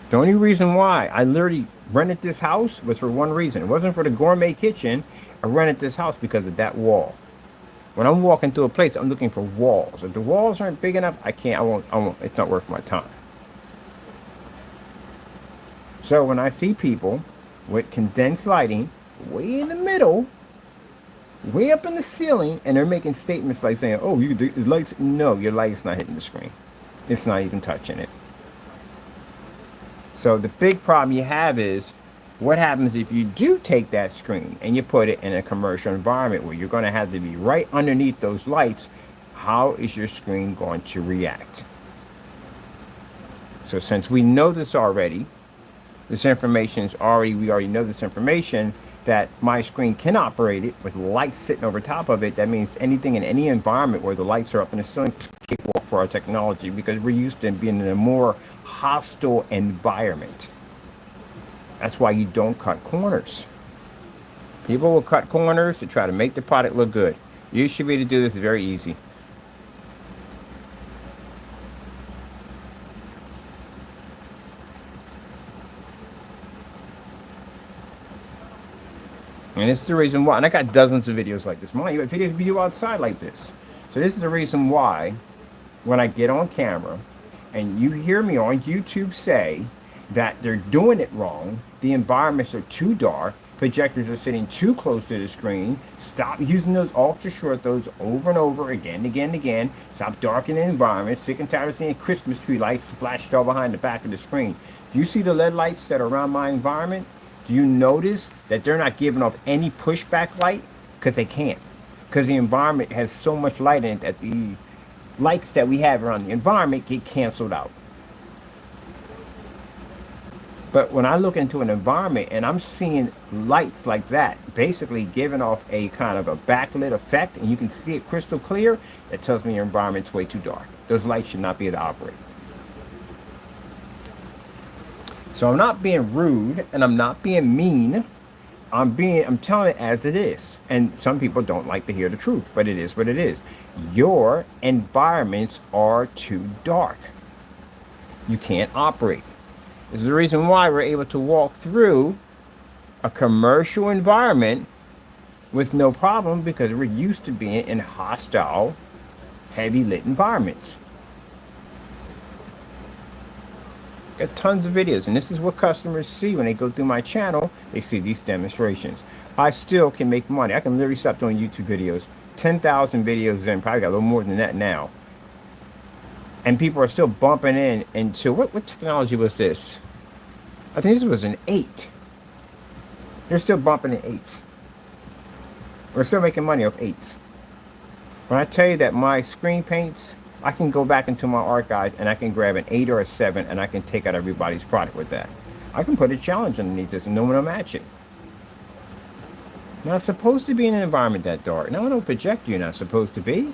The only reason why I literally rented this house was for one reason. It wasn't for the gourmet kitchen. I rented this house because of that wall. When I'm walking through a place, I'm looking for walls. If the walls aren't big enough, I won't, it's not worth my time. So when I see people with condensed lighting way in the middle, way up in the ceiling, and they're making statements like saying, oh, the lights, no, your light's not hitting the screen. It's not even touching it. So the big problem you have is what happens if you do take that screen and you put it in a commercial environment where you're going to have to be right underneath those lights. How is your screen going to react? So since we know this already, we already know this information that my screen can operate it with lights sitting over top of it. That means anything in any environment where the lights are up in the ceiling is capable for our technology because we're used to being in a more hostile environment. That's why you don't cut corners. People will cut corners to try to make the product look good. You should be able to do this very easy. And this is the reason why. And I got dozens of videos like this. Mine, you got videos of you outside like this. So this is the reason why when I get on camera and you hear me on YouTube say that they're doing it wrong, the environments are too dark, projectors are sitting too close to the screen, stop using those ultra short those over and over again and again and again, stop darkening the environment, sick and tired of seeing Christmas tree lights splashed all behind the back of the screen. Do you see the LED lights that are around my environment? Do you notice that they're not giving off any pushback light? Because they can't. Because the environment has so much light in it that the lights that we have around the environment get canceled out. But when I look into an environment and I'm seeing lights like that, basically giving off a kind of a backlit effect, and you can see it crystal clear, that tells me your environment's way too dark. Those lights should not be able to operate. So I'm not being rude and I'm not being mean. I'm telling it as it is. And some people don't like to hear the truth, but it is what it is. Your environments are too dark. You can't operate. This is the reason why we're able to walk through a commercial environment with no problem, because we're used to being in hostile, heavy lit environments. Got tons of videos, and this is what customers see when they go through my channel. They see these demonstrations. I still can make money. I can literally stop doing YouTube videos. 10,000 videos in, probably got a little more than that now. And people are still bumping in into, what technology was this? I think this was an 8. They're still bumping in 8s. We're still making money off 8s. When I tell you that my screen paints, I can go back into my archives and I can grab an 8 or a 7 and I can take out everybody's product with that. I can put a challenge underneath this and no one will match it. You're not supposed to be in an environment that dark. No one will project you're not supposed to be.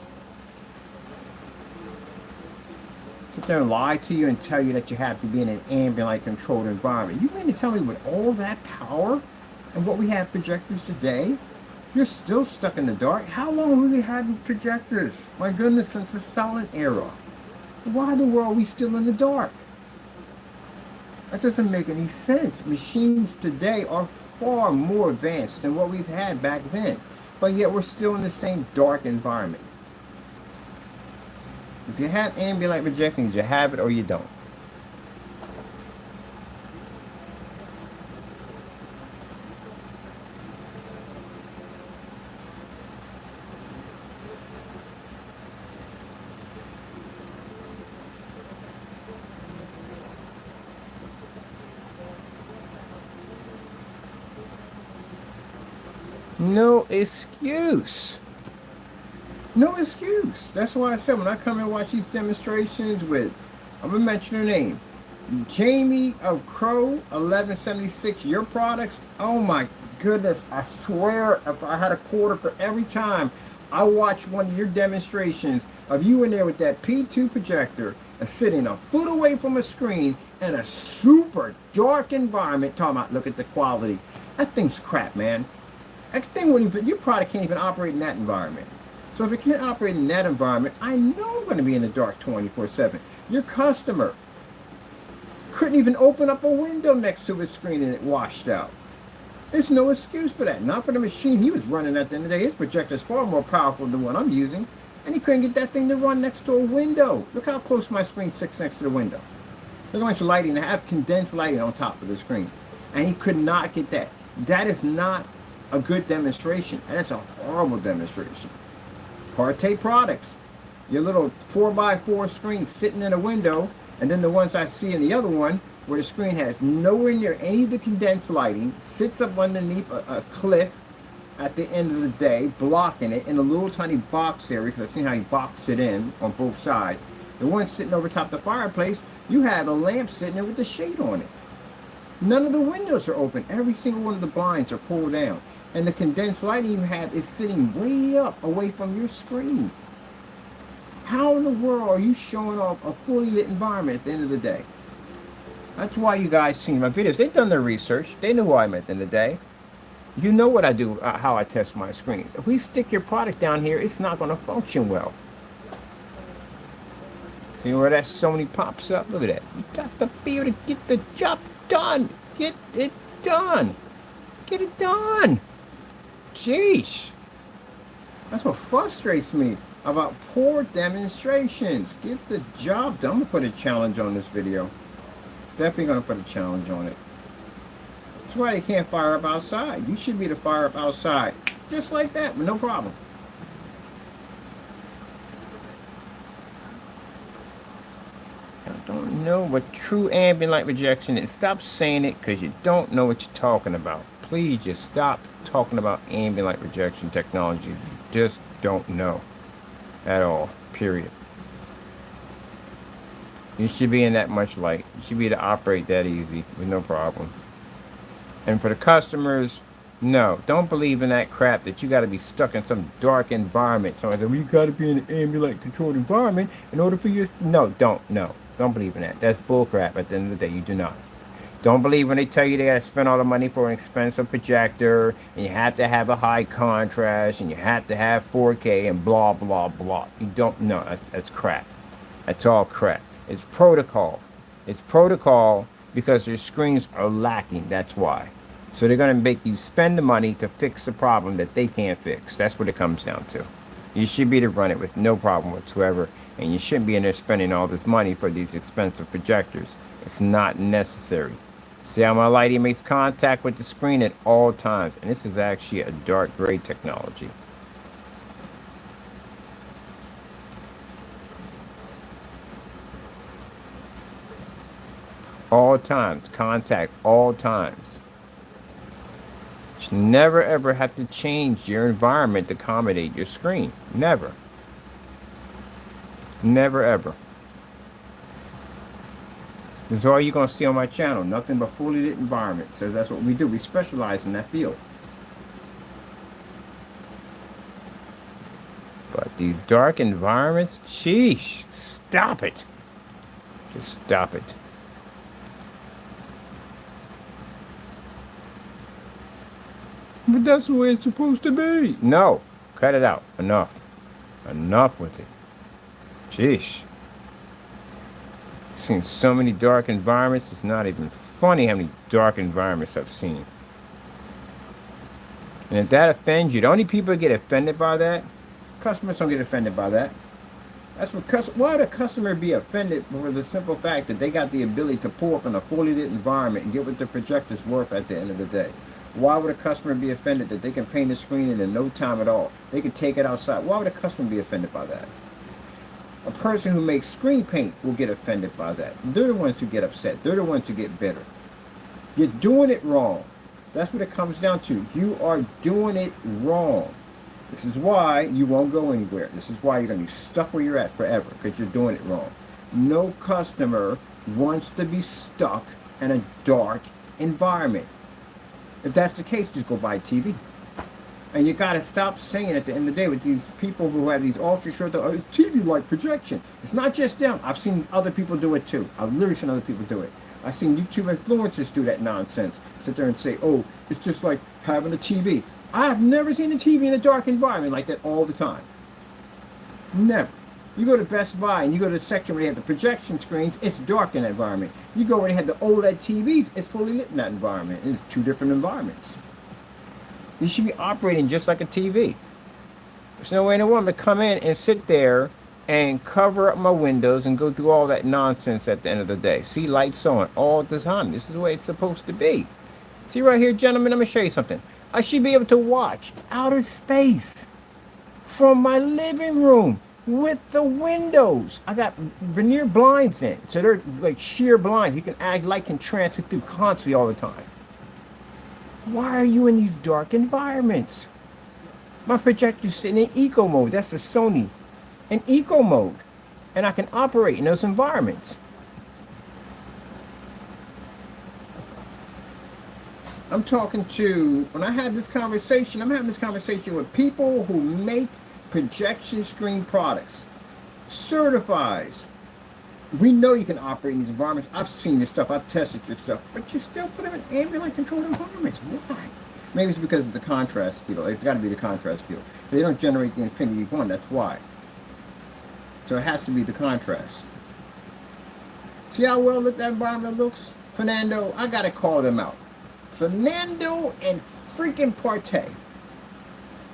Sit there and lie to you and tell you that you have to be in an ambient light controlled environment. You mean to tell me with all that power and what we have projectors today, you're still stuck in the dark? How long have we had projectors? My goodness, since the solid era. Why in the world are we still in the dark? That doesn't make any sense. Machines today are far more advanced than what we've had back then. But yet we're still in the same dark environment. If you have ambient light projections, you have it or you don't. No excuse. No excuse. That's why I said when I come and watch these demonstrations with, I'm going to mention her name, Jamie of Crow 1176, your products, oh my goodness, I swear if I had a quarter for every time I watch one of your demonstrations of you in there with that P2 projector sitting a foot away from a screen in a super dark environment, talking about look at the quality. That thing's crap, man. That thing wouldn't even, your product can't even operate in that environment. So if it can't operate in that environment, I know I'm going to be in the dark 24/7. Your customer couldn't even open up a window next to his screen and it washed out. There's no excuse for that. Not for the machine he was running at the end of the day. His projector is far more powerful than what I'm using. And he couldn't get that thing to run next to a window. Look how close my screen sits next to the window. Look how much lighting. I have condensed lighting on top of the screen. And he could not get that. That is not a good demonstration. And that's a horrible demonstration. Parte products. Your little 4x4 screen sitting in a window, and then the ones I see in the other one where the screen has nowhere near any of the condensed lighting, sits up underneath a cliff at the end of the day, blocking it in a little tiny box area, because I've seen how he boxed it in on both sides. The one sitting over top of the fireplace, you have a lamp sitting there with the shade on it. None of the windows are open. Every single one of the blinds are pulled down. And the condensed lighting you have is sitting way up away from your screen. How in the world are you showing off a fully lit environment at the end of the day? That's why you guys seen my videos. They've done their research. They know who I am at the end of the day. You know what I do, how I test my screens. If we stick your product down here, it's not going to function well. See where that Sony pops up? Look at that. You got to be able to get the job done. Get it done. Get it done. Jeez. That's what frustrates me about poor demonstrations. Get the job done. I'm going to put a challenge on this video. Definitely going to put a challenge on it. That's why they can't fire up outside. You should be able to fire up outside. Just like that, no problem. I don't know what true ambient light rejection is. Stop saying it because you don't know what you're talking about. Please just stop talking about ambient light rejection technology. You just don't know at all, period. You should be in that much light. You should be able to operate that easy with no problem. And for the customers, no, don't believe in that crap that you got to be stuck in some dark environment. So you got to be in an ambient light controlled environment in order for you. No, don't believe in that. That's bullcrap. At the end of the day, you do not. Don't believe when they tell you they got to spend all the money for an expensive projector, and you have to have a high contrast, and you have to have 4K, and blah blah blah. You don't know. That's crap. That's all crap. It's protocol. It's protocol because their screens are lacking. That's why. So they're going to make you spend the money to fix the problem that they can't fix. That's what it comes down to. You should be able to run it with no problem whatsoever. And you shouldn't be in there spending all this money for these expensive projectors. It's not necessary. See how my lighting makes contact with the screen at all times. And this is actually a dark gray technology. All times. Contact all times. You never ever have to change your environment to accommodate your screen. Never. Never ever. This is all you're going to see on my channel. Nothing but fully lit environment. So that's what we do. We specialize in that field. But these dark environments, sheesh, stop it. Just stop it. But that's the way it's supposed to be. No, cut it out. Enough. Enough with it. Jeez. I've seen so many dark environments. It's not even funny how many dark environments I've seen. And if that offends you, the only people that get offended by that, customers don't get offended by that. That's what why would a customer be offended for the simple fact that they got the ability to pull up in a fully lit environment and get what the projector's worth at the end of the day? Why would a customer be offended that they can paint a screen in no time at all? They can take it outside. Why would a customer be offended by that? A person who makes screen paint will get offended by that. They're the ones who get upset. They're the ones who get bitter. You're doing it wrong. That's what it comes down to. You are doing it wrong. This is why you won't go anywhere. This is why you're going to be stuck where you're at forever, because you're doing it wrong. No customer wants to be stuck in a dark environment. If that's the case, just go buy TV. And you got to stop saying at the end of the day with these people who have these ultra short TV-like projection. It's not just them. I've seen other people do it too. I've literally seen other people do it. I've seen YouTube influencers do that nonsense. Sit there and say, oh, it's just like having a TV. I've never seen a TV in a dark environment like that all the time. Never. You go to Best Buy and you go to the section where they have the projection screens, it's dark in that environment. You go where they have the OLED TVs, it's fully lit in that environment. It's two different environments. You should be operating just like a TV. There's no way in the world to come in and sit there and cover up my windows and go through all that nonsense at the end of the day. See lights on all the time. This is the way it's supposed to be. See right here, gentlemen, I'm going to show you something. I should be able to watch outer space from my living room with the windows. I got veneer blinds in, so they're like sheer blinds. You can add light can transfer through constantly all the time. Why are you in these dark environments? My projector's sitting in eco mode. That's a Sony in eco mode, and I can operate in those environments. I'm talking to, when I had this conversation, I'm having this conversation with people who make projection screen products. Certifies. We know you can operate in these environments. I've seen this stuff. I've tested your stuff. But you still put them in ambient light controlled environments. Why? Maybe it's because it's the contrast field. It's got to be the contrast field. They don't generate the infinity one. That's why. So it has to be the contrast. See how well lit that environment looks? Fernando, I got to call them out. Fernando and freaking Partey.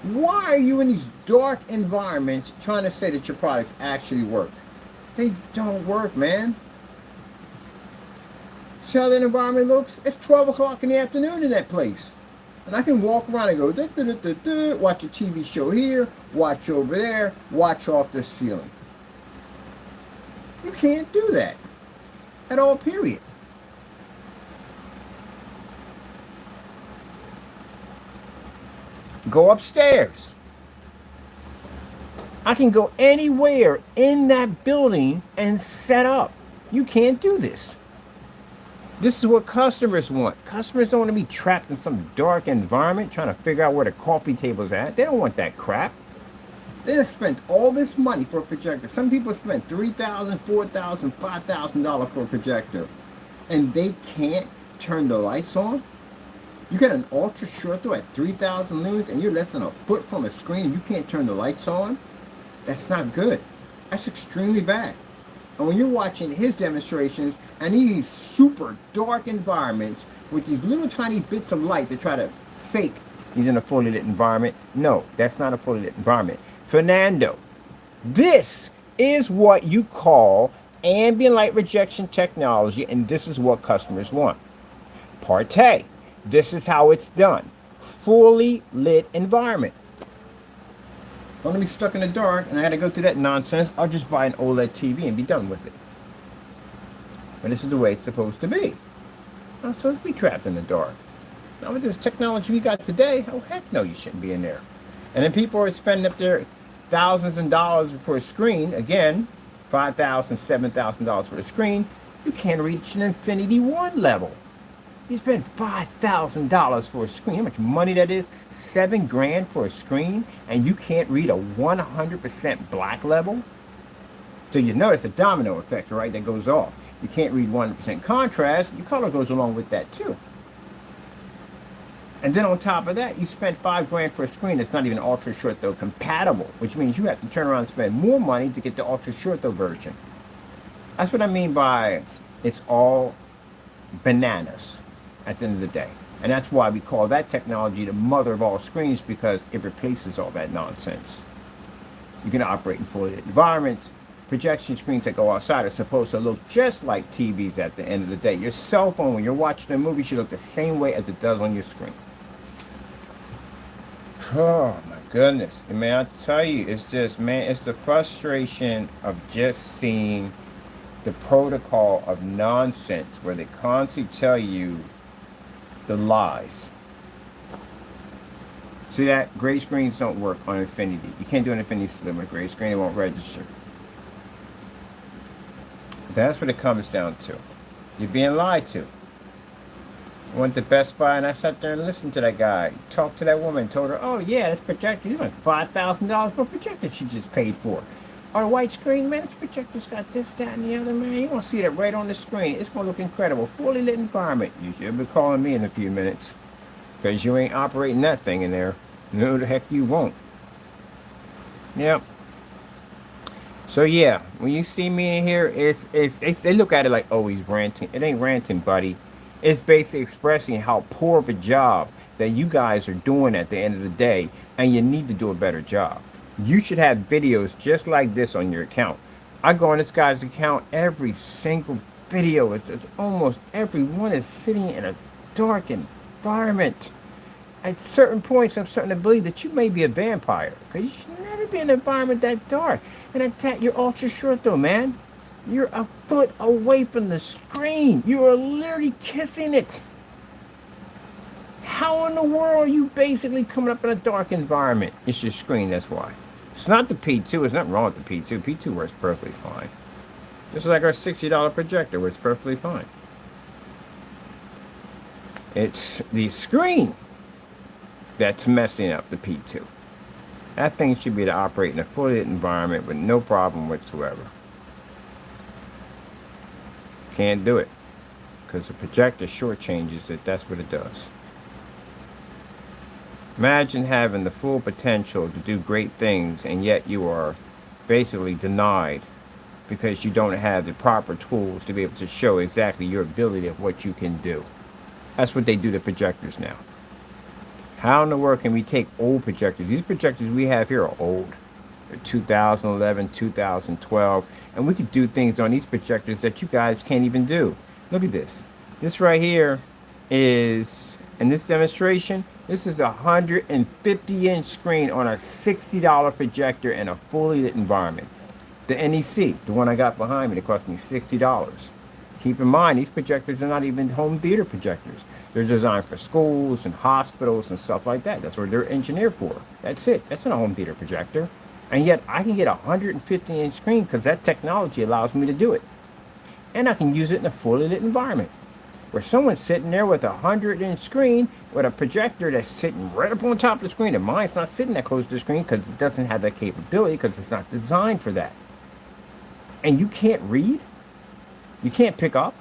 Why are you in these dark environments trying to say that your products actually work? They don't work, man. See how that environment looks? It's 12 o'clock in the afternoon in that place. And I can walk around and go, duh, duh, duh, duh, duh, watch a TV show here, watch over there, watch off the ceiling. You can't do that at all, period. Go upstairs. I can go anywhere in that building and set up. You can't do this. This is what customers want. Customers don't want to be trapped in some dark environment trying to figure out where the coffee table's at. They don't want that crap. They just spent all this money for a projector. Some people spent $3,000, $4,000, $5,000 for a projector, and they can't turn the lights on. You get an ultra short throw at 3,000 lumens, and you're less than a foot from a screen, and you can't turn the lights on. That's not good. That's extremely bad. And when you're watching his demonstrations and these super dark environments with these little tiny bits of light to try to fake he's in a fully lit environment, no, that's not a fully lit environment. Fernando, this is what you call ambient light rejection technology, and this is what customers want. Part A, this is how it's done. Fully lit environment. If I'm going to be stuck in the dark and I had to go through that nonsense, I'll just buy an OLED TV and be done with it. But this is the way it's supposed to be. I'm supposed to be trapped in the dark. Now with this technology we got today, oh heck no, you shouldn't be in there. And then people are spending up their thousands of dollars for a screen. Again, $5,000, $7,000 for a screen. You can't reach an Infinity 1 level. You spend $5,000 for a screen. How much money that is? $7,000 for a screen, and you can't read a 100% black level? So you notice the domino effect, right, that goes off. You can't read 100% contrast. Your color goes along with that too. And then on top of that, you spent $5,000 for a screen that's not even ultra short though compatible, which means you have to turn around and spend more money to get the ultra short though version. That's what I mean by it's all bananas at the end of the day. And that's why we call that technology the mother of all screens, because it replaces all that nonsense. You can operate in fully lit environments. Projection screens that go outside are supposed to look just like TVs at the end of the day. Your cell phone, when you're watching a movie, should look the same way as it does on your screen. Oh my goodness. And man, I tell you, it's just, man, it's the frustration of just seeing the protocol of nonsense where they constantly tell you the lies. See that? Gray screens don't work on Infinity. You can't do an Infinity Slim with gray screen. It won't register. That's what it comes down to. You're being lied to. I went to Best Buy and I sat there and listened to that guy. Talked to that woman. Told her, oh yeah, this projector, you want $5,000 for a projector she just paid for. On a white screen, man, this projector's got this, that, and the other, man. You're going to see that right on the screen. It's going to look incredible. Fully lit environment. You should be calling me in a few minutes. Because you ain't operating that thing in there. No, the heck you won't. Yep. So, yeah, when you see me in here, it's they look at it like, oh, he's ranting. It ain't ranting, buddy. It's basically expressing how poor of a job that you guys are doing at the end of the day. And you need to do a better job. You should have videos just like this on your account. I go on this guy's account, every single video, it's almost everyone is sitting in a dark environment. At certain points, I'm starting to believe that you may be a vampire. Because you should never be in an environment that dark. And at that, you're ultra short though, man. You're a foot away from the screen. You are literally kissing it. How in the world are you basically coming up in a dark environment? It's your screen, that's why. It's not the P2. There's nothing wrong with the P2. P2 works perfectly fine. Just like our $60 projector works perfectly fine. It's the screen that's messing up the P2. That thing should be able to operate in a fully lit environment with no problem whatsoever. Can't do it. Because the projector shortchanges it. That's what it does. Imagine having the full potential to do great things, and yet you are basically denied because you don't have the proper tools to be able to show exactly your ability of what you can do. That's what they do to projectors now. How in the world can we take old projectors? These projectors we have here are old. They're 2011, 2012, and we could do things on these projectors that you guys can't even do. Look at this. This right here is, in this demonstration, this is a 150-inch screen on a $60 projector in a fully lit environment. The NEC, the one I got behind me, it cost me $60. Keep in mind, these projectors are not even home theater projectors. They're designed for schools and hospitals and stuff like that. That's what they're engineered for. That's it. That's not a home theater projector. And yet I can get a 150-inch screen because that technology allows me to do it. And I can use it in a fully lit environment. Where someone's sitting there with a 100-inch screen with a projector that's sitting right up on top of the screen. And mine's not sitting that close to the screen because it doesn't have that capability because it's not designed for that. And you can't read? You can't pick up?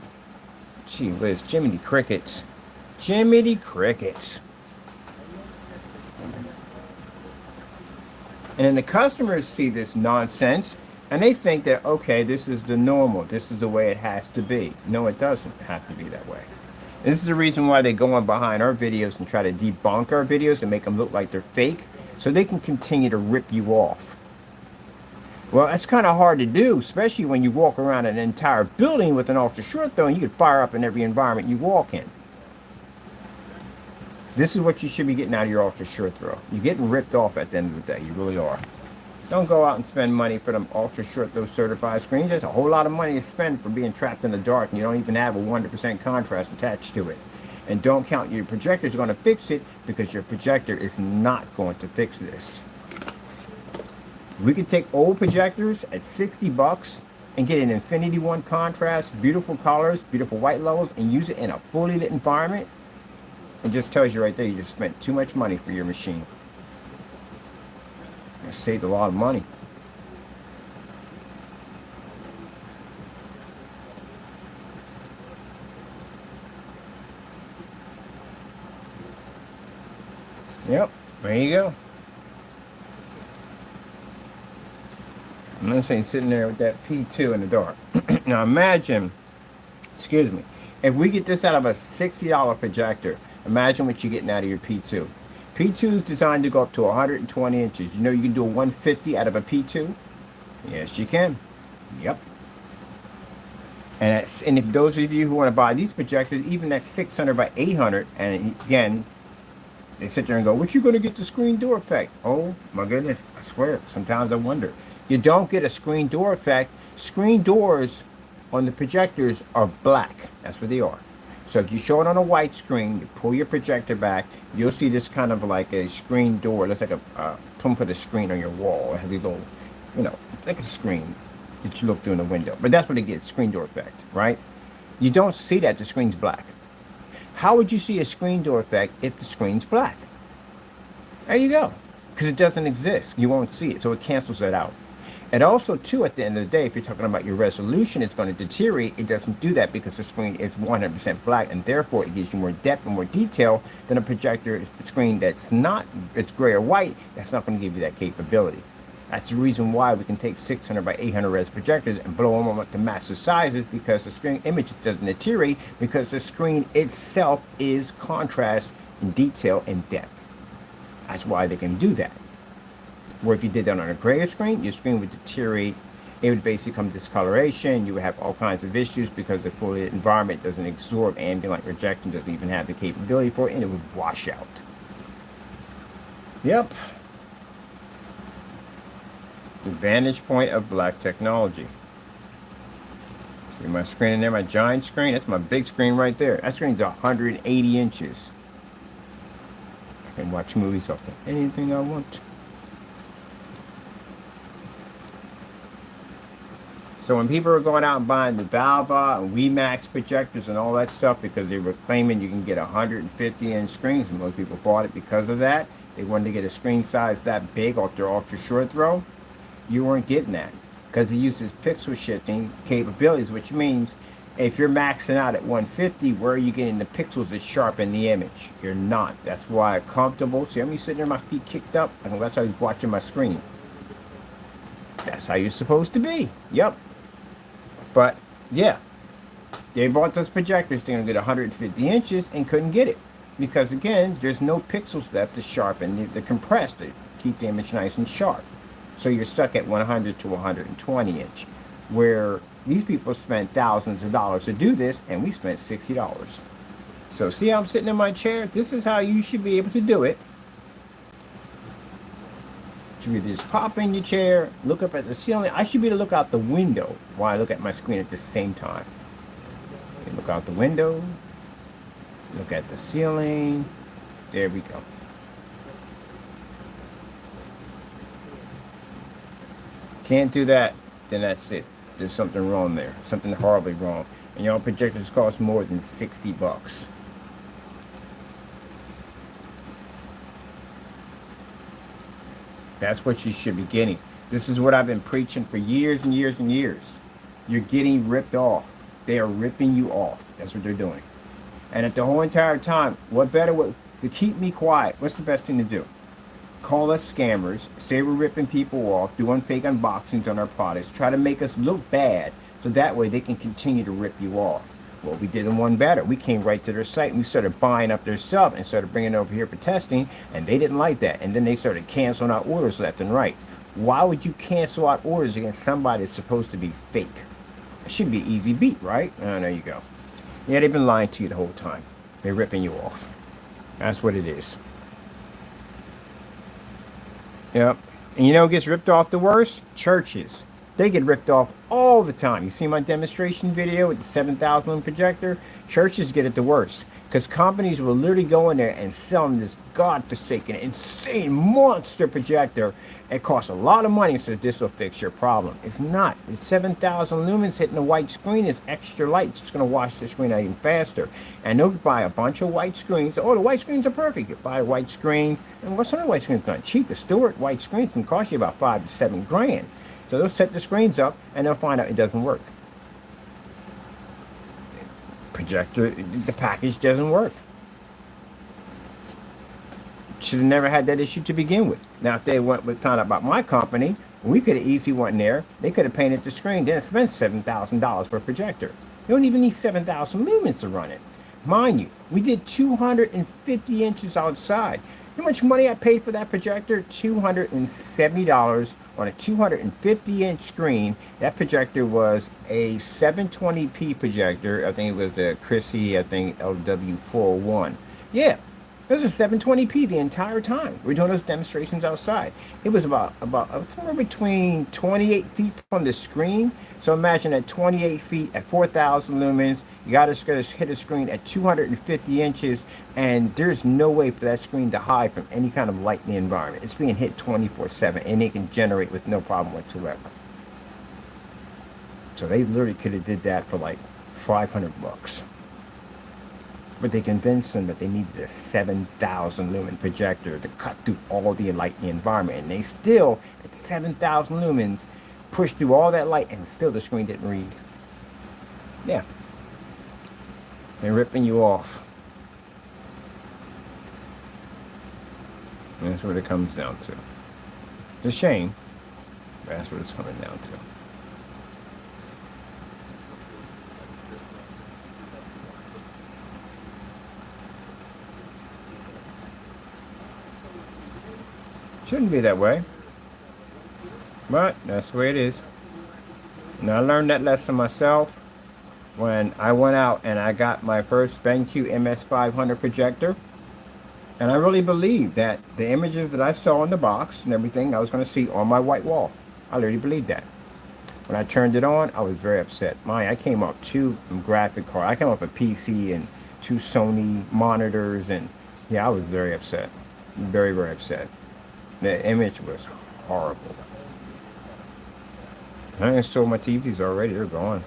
Gee whiz, Jiminy Crickets. Jiminy Crickets. And then the customers see this nonsense and they think that, okay, this is the normal. This is the way it has to be. No, it doesn't have to be that way. And this is the reason why they go on behind our videos and try to debunk our videos and make them look like they're fake so they can continue to rip you off. Well, that's kind of hard to do, especially when you walk around an entire building with an ultra short throw and you could fire up in every environment you walk in. This is what you should be getting out of your ultra short throw. You're getting ripped off at the end of the day. You really are. Don't go out and spend money for them ultra short throw certified screens. There's a whole lot of money to spend for being trapped in the dark and you don't even have a 100% contrast attached to it. And don't count your projector's going to fix it because your projector is not going to fix this. We could take old projectors at 60 bucks and get an Infinity 1 contrast, beautiful colors, beautiful white levels, and use it in a fully lit environment. It just tells you right there you just spent too much money for your machine. You saved a lot of money. Yep, there you go. And I'm saying sitting there with that P2 in the dark. Now imagine, excuse me, if we get this out of a $60 projector, imagine what you're getting out of your P2. P2 is designed to go up to 120 inches. You know you can do a 150 out of a P2? Yes, you can. Yep. And if those of you who want to buy these projectors, even at 600 by 800, and again, they sit there and go, what you going to get the screen door effect? Oh, my goodness, I swear, sometimes I wonder. You don't get a screen door effect. Screen doors on the projectors are black. That's what they are. So if you show it on a white screen, you pull your projector back, you'll see this kind of like a screen door. It looks like someone put a screen on your wall. It has these little, you know, like a screen that you look through in the window. But that's what it gets, screen door effect, right? You don't see that the screen's black. How would you see a screen door effect if the screen's black? There you go. Because it doesn't exist. You won't see it. So it cancels that out. And also, too, at the end of the day, if you're talking about your resolution, it's going to deteriorate. It doesn't do that because the screen is 100% black, and therefore it gives you more depth and more detail than a projector. It's the screen that's not, it's gray or white, that's not going to give you that capability. That's the reason why we can take 600 by 800 res projectors and blow them up to match the sizes, because the screen image doesn't deteriorate because the screen itself is contrast in detail and depth. That's why they can do that. Where if you did that on a grayer screen, your screen would deteriorate. It would basically come discoloration. You would have all kinds of issues because the fully lit environment doesn't absorb ambient light rejection, doesn't even have the capability for it, and it would wash out. Yep. The vantage point of black technology. See my screen in there, my giant screen? That's my big screen right there. That screen's 180 inches. I can watch movies off there. Anything I want. So when people are going out and buying the Valva and WeMax projectors and all that stuff because they were claiming you can get 150-inch screens, and most people bought it because of that. They wanted to get a screen size that big off their ultra short throw. You weren't getting that because it uses pixel shifting capabilities, which means if you're maxing out at 150, where are you getting the pixels that sharpen the image? You're not. That's why comfortable. See, I'm sitting there, my feet kicked up. Unless I was watching my screen. That's how you're supposed to be. Yep. But yeah, they bought those projectors thinking to get 150 inches and couldn't get it. because again, there's no pixels left to sharpen the compress to keep the image nice and sharp. So you're stuck at 100 to 120 inch, where these people spent thousands of dollars to do this, and we spent $60. So see how I'm sitting in my chair? This is how you should be able to do it. You should just pop in your chair, look up at the ceiling. I should be able to look out the window while I look at my screen at the same time. Okay, look out the window, look at the ceiling. There we go. Can't do that, then that's it. There's something wrong there, something horribly wrong. And your projectors cost more than $60. That's what you should be getting. This is what I've been preaching for years and years and years. You're getting ripped off. They are ripping you off. That's what they're doing. And at the whole entire time, what better way to keep me quiet? What's the best thing to do? Call us scammers, say we're ripping people off, doing fake unboxings on our products, try to make us look bad so that way they can continue to rip you off. Well, we did them one better. We came right to their site and we started buying up their stuff and started bringing it over here for testing, and they didn't like that. And then they started canceling out orders left and right. Why would you cancel out orders against somebody that's supposed to be fake? It should be an easy beat, right? Oh, there you go. Yeah, they've been lying to you the whole time. They're ripping you off. That's what it is. Yep. And you know who gets ripped off the worst? Churches. They get ripped off all the time. You see my demonstration video with the 7,000 lumen projector? Churches get it the worst. Because companies will literally go in there and sell them this godforsaken, insane monster projector. It costs a lot of money, so this will fix your problem. It's not. It's 7,000 lumens hitting a white screen. It's extra light. It's going to wash the screen out even faster. And they'll buy a bunch of white screens. Oh, the white screens are perfect. You buy a white screen. And what's on the white screens? Not cheap. The Stewart white screens can cost you about $5 to $7 grand. So they'll set the screens up, and they'll find out it doesn't work. Projector, the package doesn't work. Should have never had that issue to begin with. Now, if they went with found out about my company, we could have easily went in there. They could have painted the screen, then spent $7,000 for a projector. You don't even need 7,000 lumens to run it. Mind you, we did 250 inches outside. You know how much money I paid for that projector? $270 on a 250-inch screen. That projector was a 720p projector. I think it was a Chrissy, I think LW401. Yeah, it was a 720p the entire time. We're doing those demonstrations outside. It was about somewhere between 28 feet from the screen. So imagine at 28 feet at 4,000 lumens, you got to hit a screen at 250 inches, and there's no way for that screen to hide from any kind of light in the environment. It's being hit 24/7, and it can generate with no problem whatsoever. So they literally could have did that for like $500. But they convinced them that they needed a 7,000 lumen projector to cut through all the light in the environment. And they still, at 7,000 lumens, pushed through all that light, and still the screen didn't read. Yeah. They're ripping you off. And that's what it comes down to. It's a shame, but that's what it's coming down to. Shouldn't be that way, but that's the way it is. And I learned that lesson myself when I went out and I got my first BenQ MS500 projector. And I really believed that the images that I saw in the box and everything I was going to see on my white wall. I literally believed that. When I turned it on, I was very upset. I came off 2 graphic cards. I came off a PC and 2 Sony monitors, and yeah, I was very upset. Very, very upset. The image was horrible. I installed my TVs already. They're gone.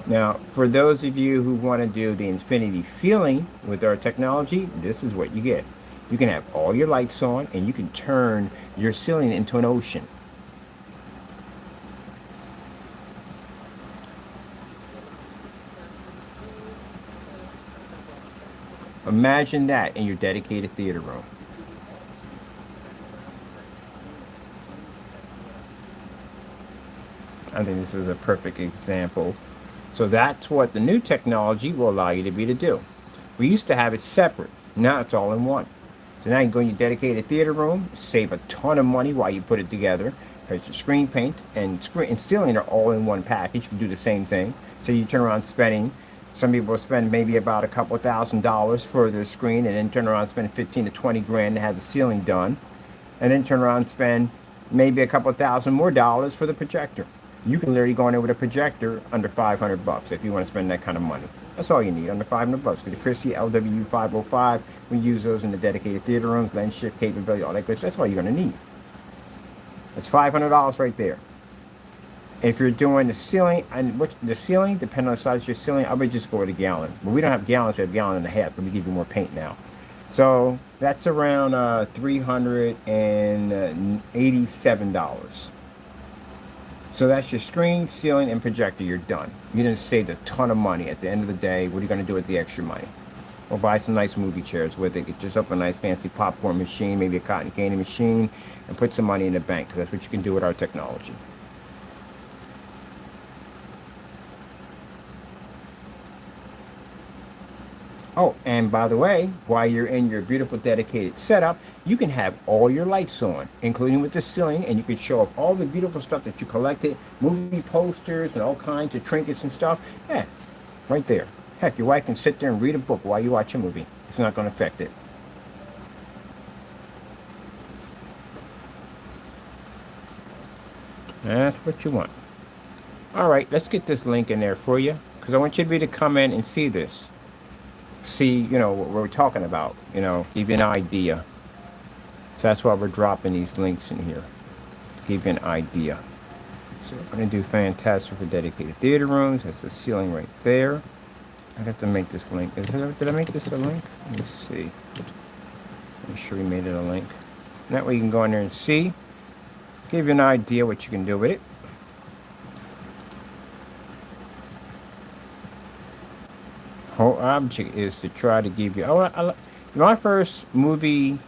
Now, for those of you who want to do the infinity ceiling with our technology, this is what you get. You can have all your lights on, and you can turn your ceiling into an ocean. Imagine that in your dedicated theater room. I think this is a perfect example So that's what the new technology will allow you to be to do. We used to have it separate. Now it's all in one. So now you go in your dedicated theater room, save a ton of money while you put it together, because your screen paint and screen and ceiling are all in one package. You can do the same thing. So you turn around spending. Some people spend maybe about a couple $1,000s for their screen, and then turn around and spend 15 to 20 grand to have the ceiling done, and then turn around and spend maybe a couple thousand more dollars for the projector. You can literally go in there with a projector under 500 bucks if you want to spend that kind of money. That's all you need, under 500 bucks. Because the Christie LW505, we use those in the dedicated theater rooms, lens shift capability, all that good stuff. That's all you're going to need. That's $500 right there. If you're doing the ceiling, and the ceiling, depending on the size of your ceiling, I would just go with a gallon. But we don't have gallons, we have a gallon and a half, but we give you more paint now. So that's around $387. So that's your screen, ceiling, and projector. You're done. You didn't save a ton of money. At the end of the day, what are you going to do with the extra money? Or buy some nice movie chairs with it. Get yourself a nice fancy popcorn machine, maybe a cotton candy machine, and put some money in the bank, because that's what you can do with our technology. Oh, and by the way, while you're in your beautiful dedicated setup, you can have all your lights on, including with the ceiling, and you can show off all the beautiful stuff that you collected, movie posters and all kinds of trinkets and stuff. Yeah, right there. Heck, your wife can sit there and read a book while you watch a movie. It's not going to affect it. That's what you want. All right, let's get this link in there for you, because I want you to be to come in and see this. See, what we're talking about, give you an idea. So that's why we're dropping these links in here, to give you an idea. So we're going to do fantastic for dedicated theater rooms. That's the ceiling right there. I have to make this link. Did I make this a link? Let me see. Make sure we made it a link. And that way you can go in there and see. Give you an idea what you can do with it. Whole object is to try to give you. My first movie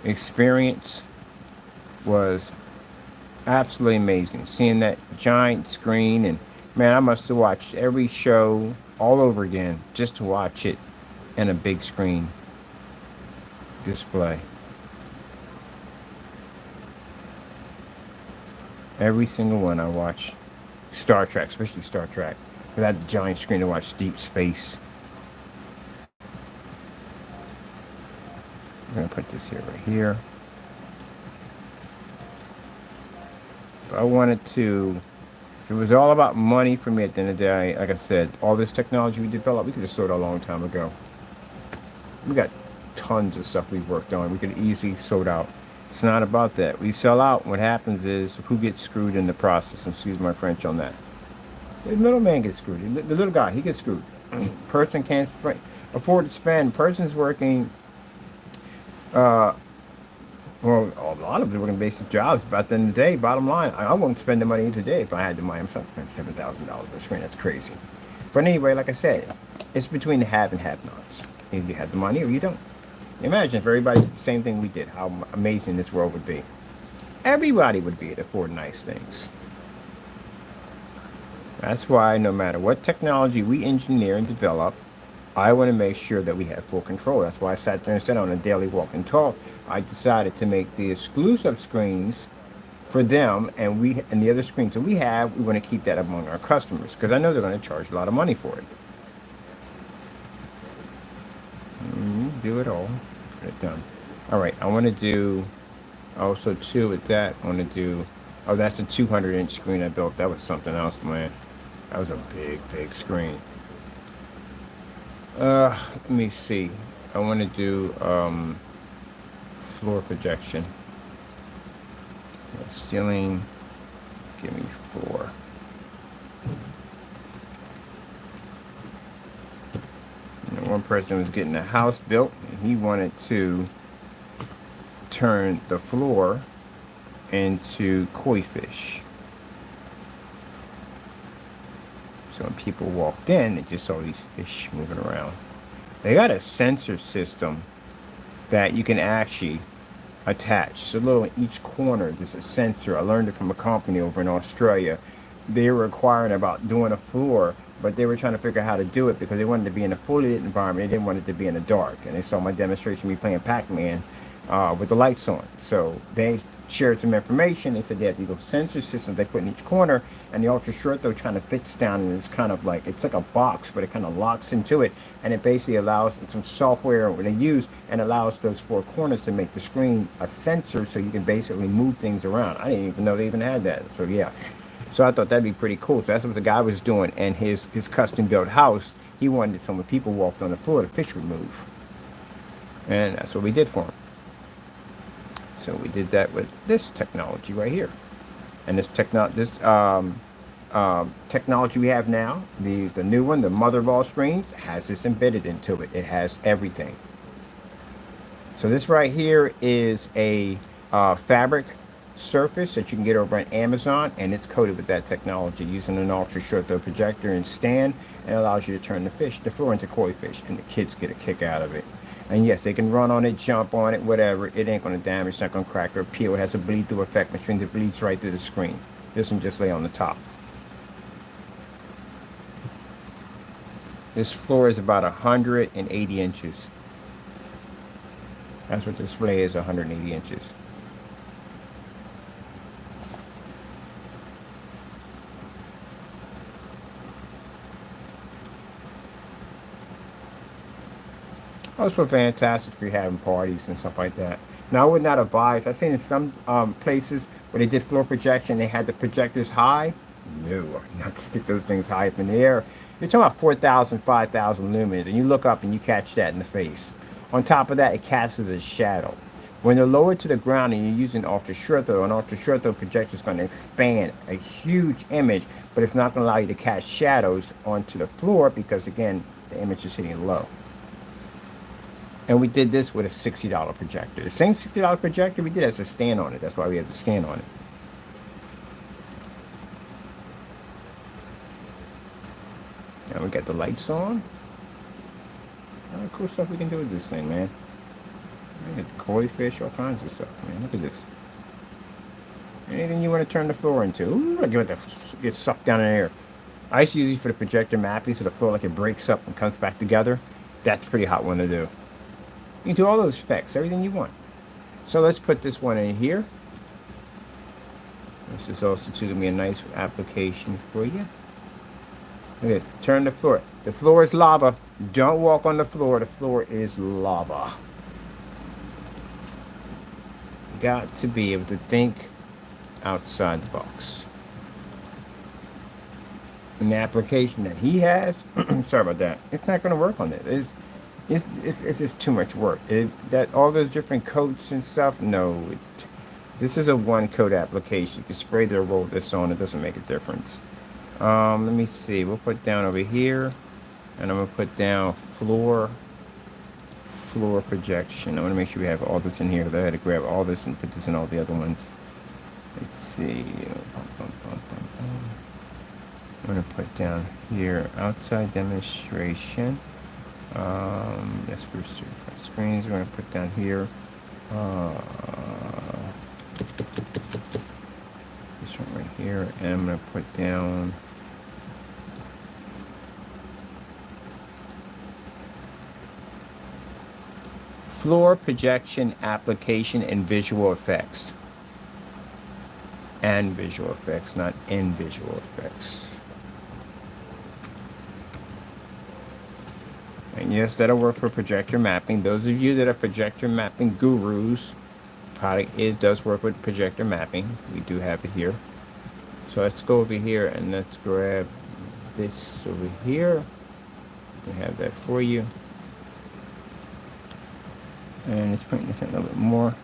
experience was absolutely amazing. Seeing that giant screen, and man, I must have watched every show all over again just to watch it in a big screen display. Every single one I watched. Star Trek, especially Star Trek. That giant screen to watch Deep Space. I'm going to put this here, right here. If I wanted to, if it was all about money for me at the end of the day, like I said, all this technology we developed, we could have sold it a long time ago. We got tons of stuff we've worked on. We could easily sold out. It's not about that. We sell out. What happens is who gets screwed in the process, and excuse my French on that. The middleman gets screwed. The little guy, he gets screwed. Person can't afford to spend. Person's working. Well, a lot of them working basic jobs. But at the end of the day, bottom line, I wouldn't spend the money today if I had the money. I'm not spending $7,000 for a screen. That's crazy. But anyway, like I said, it's between the have and have-nots. Either you have the money or you don't. Imagine if everybody did the same thing we did. How amazing this world would be. Everybody would be able to afford nice things. That's why no matter what technology we engineer and develop, I want to make sure that we have full control. That's why I sat there and said on a daily walk and talk, I decided to make the exclusive screens for them, and the other screens that we have, we want to keep that among our customers, because I know they're going to charge a lot of money for it. Do it all. Get it done. All right, I want to do also too with that. I want to do. Oh, that's a 200-inch screen I built. That was something else, man. That was a big screen. Let me see. I want to do floor projection. Ceiling. Give me floor. One person was getting a house built, and he wanted to turn the floor into koi fish. So when people walked in, they just saw these fish moving around. They got a sensor system that you can actually attach. So little in each corner, there's a sensor. I learned it from a company over in Australia. they were inquiring about doing a floor, but they were trying to figure out how to do it because they wanted to be in a fully lit environment. They didn't want it to be in the dark. And they saw my demonstration, me playing Pac-Man with the lights on. So they shared some information. They said they had these little sensor systems they put in each corner, and the ultra short though kind of fits down, and it's kind of like, it's like a box, but it kind of locks into it, and it basically allows some software they use and allows those four corners to make the screen a sensor, so you can basically move things around. I didn't even know they even had that. So yeah, so I thought that'd be pretty cool. So that's what the guy was doing, and his custom built house, he wanted some when people walked on the floor, the fish would move, and that's what we did for him. So we did that with this technology right here, and this technology we have now, the new one, the mother of all screens, has this embedded into it. It has everything. So this right here is a fabric surface that you can get over on Amazon, and it's coated with that technology using an ultra short throw projector and stand, and it allows you to turn the floor into koi fish, and the kids get a kick out of it. And yes, they can run on it, jump on it, whatever. It ain't going to damage, it's not going to crack or peel. It has a bleed through effect, which means it bleeds right through the screen. This one just lay on the top. This floor is about 180 inches. That's what the display is, 180 inches. Also fantastic if you're having parties and stuff like that. Now, I would not advise. I've seen in some places where they did floor projection, they had the projectors high. No, not stick those things high up in the air. You're talking about 4,000, 5,000 lumens, and you look up and you catch that in the face. On top of that, it casts as a shadow. When they're lowered to the ground and you're using ultra short throw, an ultra short throw projector is going to expand a huge image, but it's not going to allow you to cast shadows onto the floor because, again, the image is hitting low. And we did this with a $60 projector. The same $60 projector we did has a stand on it. That's why we had the stand on it. Now we got the lights on. All right, cool stuff we can do with this thing, man. We got the koi fish, all kinds of stuff, man. Look at this. Anything you want to turn the floor into. Ooh, I give it that get sucked down in the air. I used to use these for the projector mapping, so the floor like it breaks up and comes back together. That's a pretty hot one to do. You can do all those effects, everything you want. So let's put this one in here. This is also going to be a nice application for you. Look at it. Turn the floor. The floor is lava. Don't walk on the floor. The floor is lava. You got to be able to think outside the box. And the application that he has, sorry about that, it's not going to work on it. It's just too much work. That all those different coats and stuff, no. This is a one coat application. You can spray or roll this on. It doesn't make a difference. Let me see. We'll put down over here, and I'm gonna put down floor projection. I want to make sure we have all this in here. I had to grab all this and put this in all the other ones. Let's see. I'm gonna put down here outside demonstration. That's for certified screens. We're going to put down here this one right here, and I'm going to put down floor projection application and visual effects. And visual effects, not in visual effects. And yes, that'll work for projector mapping. Those of you that are projector mapping gurus, it does work with projector mapping. We do have it here. So let's go over here and let's grab this over here. We have that for you. And let's bring this in a little bit more.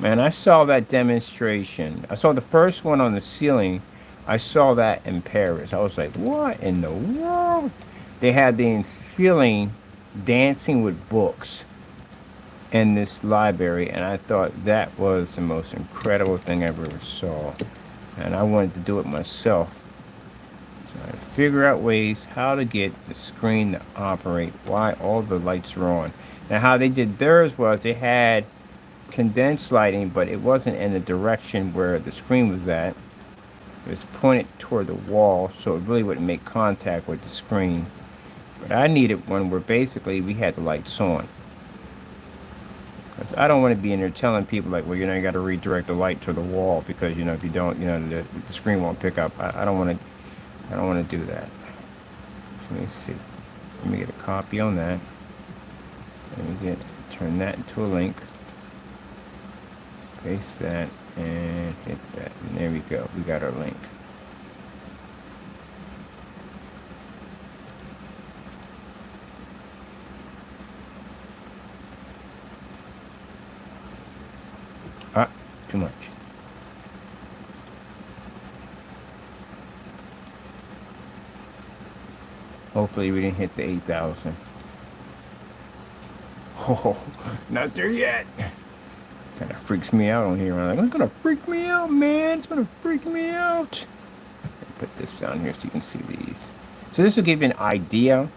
Man, I saw that demonstration. I saw the first one on the ceiling. I saw that in Paris. I was like, what in the world? They had the ceiling dancing with books in this library, and I thought that was the most incredible thing I ever saw. And I wanted to do it myself. So I figure out ways how to get the screen to operate while all the lights are on. Now, how they did theirs was they had condensed lighting, but it wasn't in the direction where the screen was at. It's pointed toward the wall, so it really wouldn't make contact with the screen. But I needed one where basically we had the lights on. Cause I don't want to be in there telling people like, well, you know, you got to redirect the light to the wall because, you know, if you don't, you know, the screen won't pick up. I don't want to. I don't want to do that. Let me see. Let me get a copy on that. Let me turn that into a link. Paste that and hit that. And there we go. We got our link. Ah, too much. Hopefully we didn't hit the 8,000. Oh, not there yet. Kind of freaks me out on here. I'm like, it's gonna freak me out, man. It's gonna freak me out. Put this down here so you can see these. So this will give you an idea.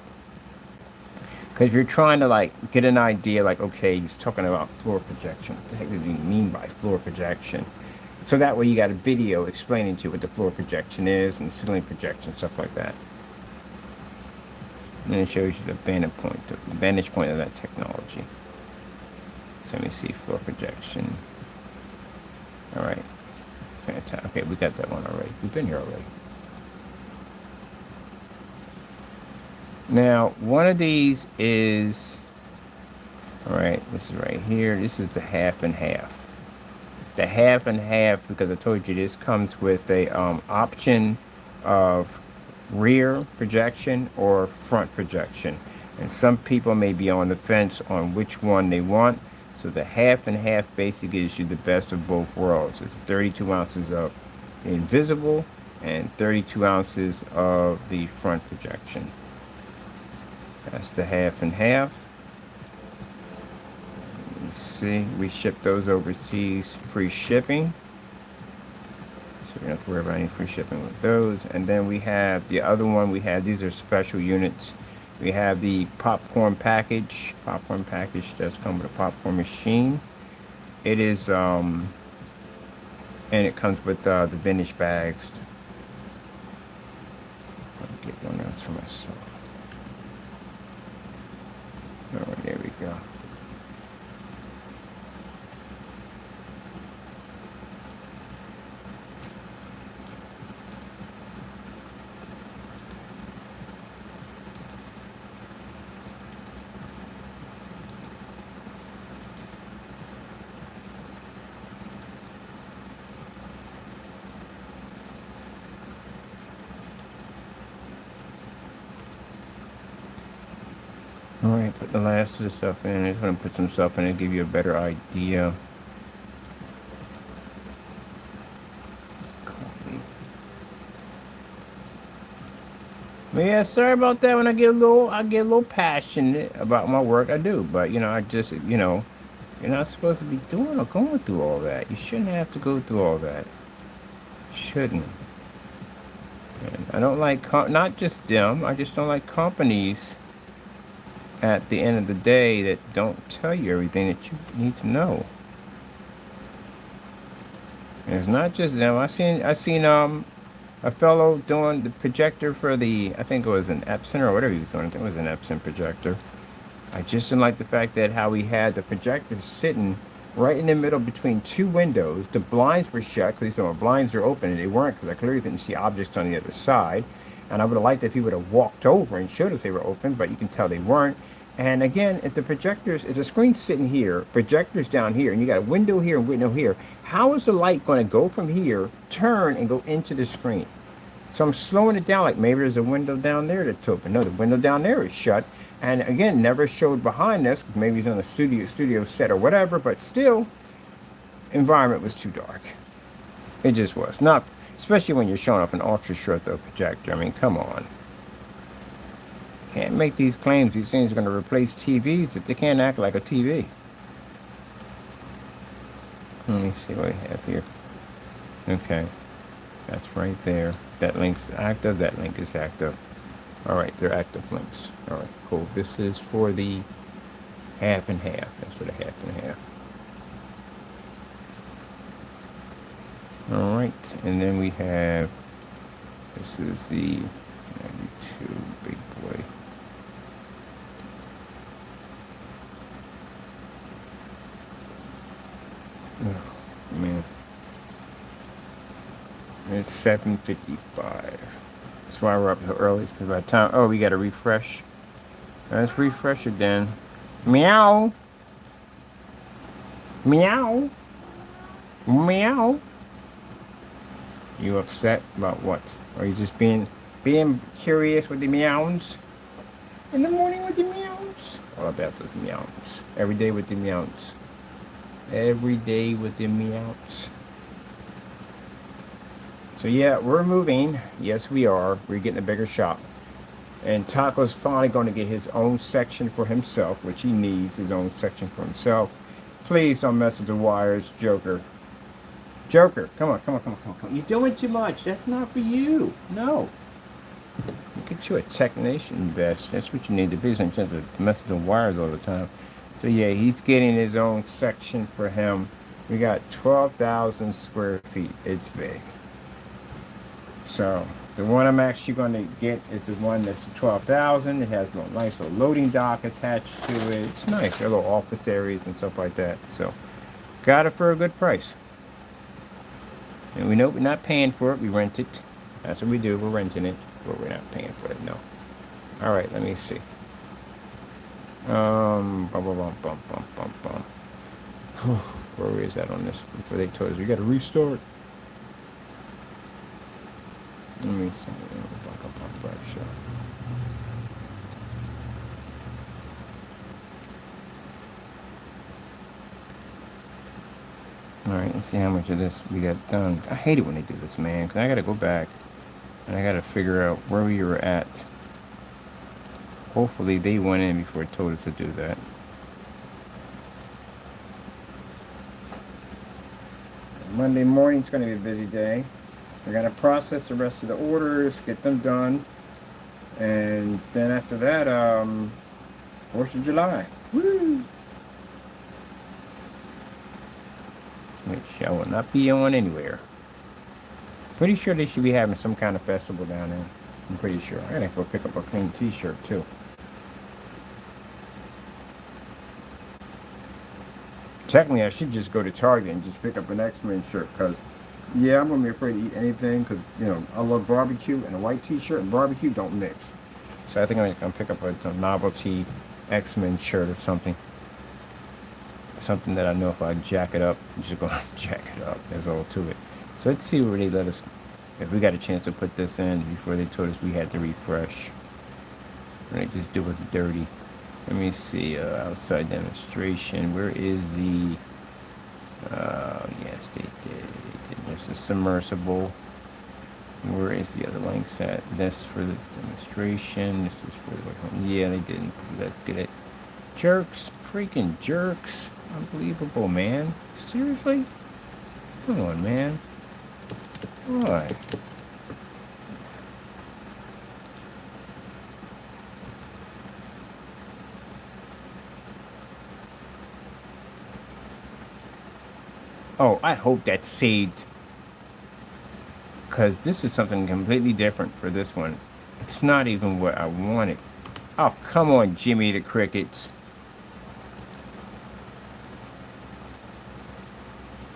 Because if you're trying to like get an idea, like, okay, he's talking about floor projection. What the heck does he mean by floor projection? So that way you got a video explaining to you what the floor projection is and ceiling projection, stuff like that. And then it shows you the vantage point of that technology. So let me see, floor projection. All right, fantastic. Okay, we got that one already. We've been here already. Now, one of these is, all right, this is right here. This is the half and half. The half and half, because I told you this comes with a option of rear projection or front projection. And some people may be on the fence on which one they want. So the half and half basically gives you the best of both worlds. It's 32 ounces of invisible and 32 ounces of the front projection. That's the half and half. Let's see, we ship those overseas, free shipping. So we don't have to worry about any free shipping with those. And then we have the other one, these are special units. We have the popcorn package that's come with a popcorn machine. It is, and it comes with the vintage bags. I'll get one else for myself. Oh, there we go. Alright, put the last of the stuff in. I'm going to put some stuff in and give you a better idea. Copy. But yeah, sorry about that. When I get a little passionate about my work, I do. But you know, I just, you know, you're not supposed to be doing or going through all that. You shouldn't have to go through all that. Shouldn't. And I don't like, not just them, I just don't like companies at the end of the day that don't tell you everything that you need to know. And it's not just them. I seen a fellow doing the projector for the, I think it was an Epson or whatever he was doing. I think it was an Epson projector. I just didn't like the fact that how he had the projector sitting right in the middle between two windows. The blinds were shut because the blinds are open, and they weren't because I clearly didn't see objects on the other side. And I would have liked if he would have walked over and showed us they were open, but you can tell they weren't. And again, if the projectors, if the screen's sitting here, projector's down here, and you got a window here and window here, how is the light going to go from here, turn, and go into the screen? So I'm slowing it down, like maybe there's a window down there that's open. No, the window down there is shut. And again, never showed behind us, because maybe he's on a studio set or whatever, but still, environment was too dark. It just was. Not, especially when you're showing off an ultra short though projector. I mean, come on. Can't make these claims. These things are going to replace TVs if they can't act like a TV. Let me see what I have here. Okay. That's right there. That link's active. That link is active. All right, they're active links. All right, cool. This is for the half and half. That's for the half and half. All right, and then we have, this is the 92 big boy. Oh, man. It's 7:55. That's why we're up so early, because by the time, oh, we got to refresh. Let's refresh it then. Meow. Meow. Meow. You upset about what? Are you just being curious with the meows? In the morning with the meows? All about those meows. Every day with the meows. Every day with the meows. So yeah, we're moving. Yes, we are. We're getting a bigger shop. And Taco's finally going to get his own section for himself, which he needs his own section for himself. Please don't mess with the wires, Joker. Joker, come on, come on, come on, come on, come on. You're doing too much. That's not for you. No. Get you a technician vest. That's what you need to be, so you don't have to mess with the wires all the time. So yeah, he's getting his own section for him. We got 12,000 square feet. It's big. So the one I'm actually going to get is the one that's 12,000. It has a nice little loading dock attached to it. It's nice. There are little office areas and stuff like that. So got it for a good price. And we know we're not paying for it. We rent it. That's what we do. We're renting it, but we're not paying for it. No. All right. Let me see. Bum, bum, bum, bum, bum, bum, bum. Where is that on this? Before they told us we got to restart. Let me see. All right, let's see how much of this we got done. I hate it when they do this, man, because I got to go back and I got to figure out where we were at. Hopefully they went in before it told us to do that. Monday morning's going to be a busy day. We're going to process the rest of the orders, get them done. And then after that, 4th of July. Woo! Which I will not be on anywhere. Pretty sure they should be having some kind of festival down there. I'm pretty sure. I gotta go pick up a clean t-shirt too. Technically, I should just go to Target and just pick up an X-Men shirt, because, yeah, I'm gonna be afraid to eat anything, because, you know, I love barbecue, and a white t-shirt and barbecue don't mix. So I think I'm gonna pick up a novelty X-Men shirt or something. Something that I know if I jack it up, I'm just gonna jack it up. That's all to it. So let's see where they let us, if we got a chance to put this in before they told us we had to refresh. Or they just do it dirty. Let me see, outside demonstration. Where is the, yes, they did. There's a submersible. Where is the other links at? This for the demonstration. This is for the, yeah, they didn't. Let's get it. Jerks, freaking jerks. Unbelievable, man. Seriously? Come on, man. Why? Oh, I hope that's saved. Because this is something completely different for this one. It's not even what I wanted. Oh, come on, Jimmy the Crickets.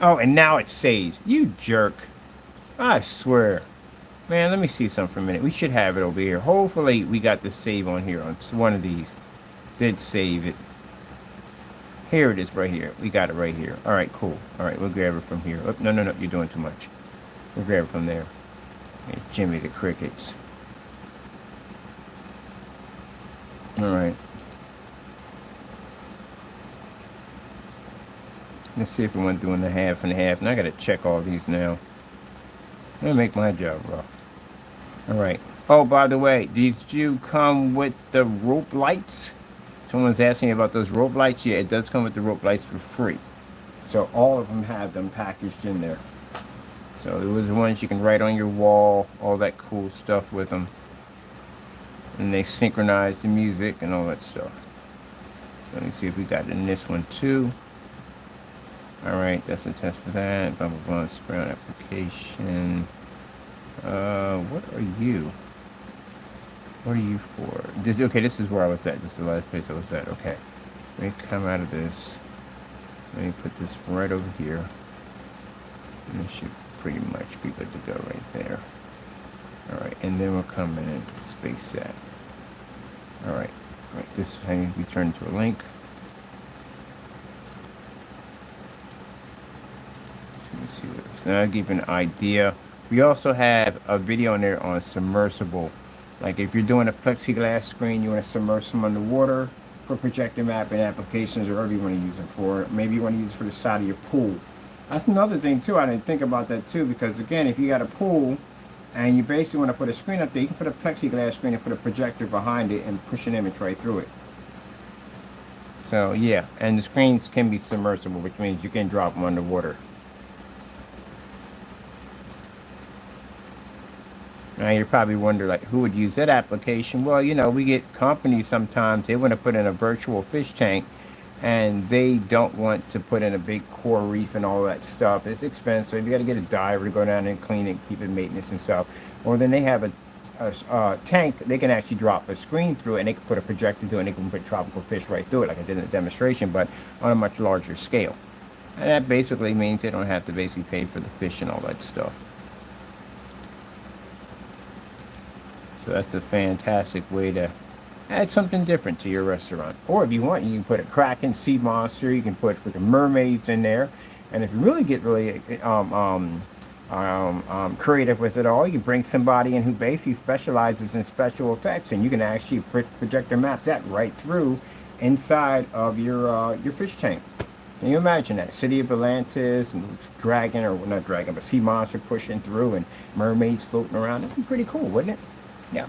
Oh, and now it saves. You jerk. I swear. Man, let me see something for a minute. We should have it over here. Hopefully, we got the save on here. On one of these. Did save it. Here it is right here. We got it right here. All right, cool. All right, we'll grab it from here. Oh, no, no, no. You're doing too much. We'll grab it from there. Hey, Jimmy the Crickets. All right. Let's see if we went doing the half and half. And I got to check all these now. That'll make my job rough. All right. Oh, by the way, did you come with the rope lights? Someone's asking about those rope lights. Yeah, it does come with the rope lights for free. So all of them have them packaged in there. So there was ones you can write on your wall, all that cool stuff with them. And they synchronize the music and all that stuff. So let me see if we got it in this one too. Alright, that's a test for that. Blah, blah, blah. Spray on application. What are you? What are you for? This, okay, this is where I was at. This is the last place I was at. Okay. Let me come out of this. Let me put this right over here. And it should pretty much be good to go right there. Alright, and then we'll come in and space that. Alright. Right, this will be turned into a link. Let me see this. Now I'll give you an idea. We also have a video in there on submersible. Like if you're doing a plexiglass screen, you want to submerge them underwater for projector mapping applications or whatever you want to use it for. Maybe you want to use it for the side of your pool. That's another thing too. I didn't think about that too, because again, if you got a pool and you basically want to put a screen up there, you can put a plexiglass screen and put a projector behind it and push an image right through it. So yeah, and the screens can be submersible, which means you can drop them underwater. Now you're probably wondering, like, who would use that application? Well, you know, we get companies sometimes, they want to put in a virtual fish tank and they don't want to put in a big coral reef and all that stuff. It's expensive. You got to get a diver to go down and clean it, keep it maintenance and stuff. Or then they have a tank, they can actually drop a screen through it and they can put a projector through it and they can put tropical fish right through it, like I did in the demonstration, but on a much larger scale. And that basically means they don't have to basically pay for the fish and all that stuff. So that's a fantastic way to add something different to your restaurant. Or if you want, you can put a kraken, sea monster. You can put freaking mermaids in there. And if you really get really creative with it all, you can bring somebody in who basically specializes in special effects, and you can actually projector map that right through inside of your fish tank. Can you imagine that? City of Atlantis, and dragon, or not dragon, but sea monster pushing through, and mermaids floating around. That'd be pretty cool, wouldn't it? Yeah.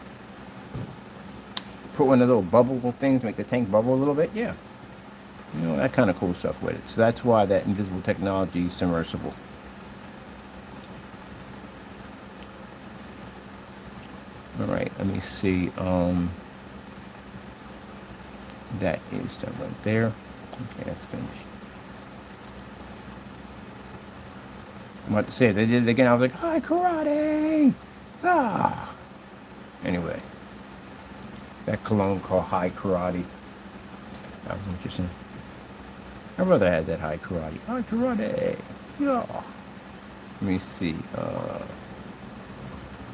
Put one of those bubble things, make the tank bubble a little bit. Yeah. You know, that kind of cool stuff with it. So that's why that invisible technology is submersible. All right, let me see. That is done right there. Okay, that's finished. I'm about to say, they did it again. I was like, hi, karate! Ah! Anyway, that cologne called High Karate. That was interesting. I'd rather have that High Karate. High Karate! Yeah! Let me see.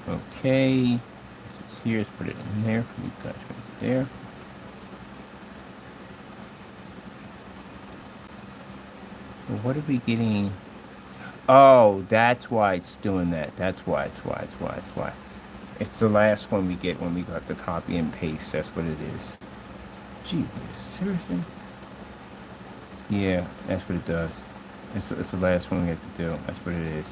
Okay. This is here. Let's put it in there. We got it right there. So what are we getting? Oh, that's why it's doing that. That's why. It's the last one we get when we have to copy and paste. That's what it is. Gee, seriously? Yeah, that's what it does. It's the last one we have to do. That's what it is.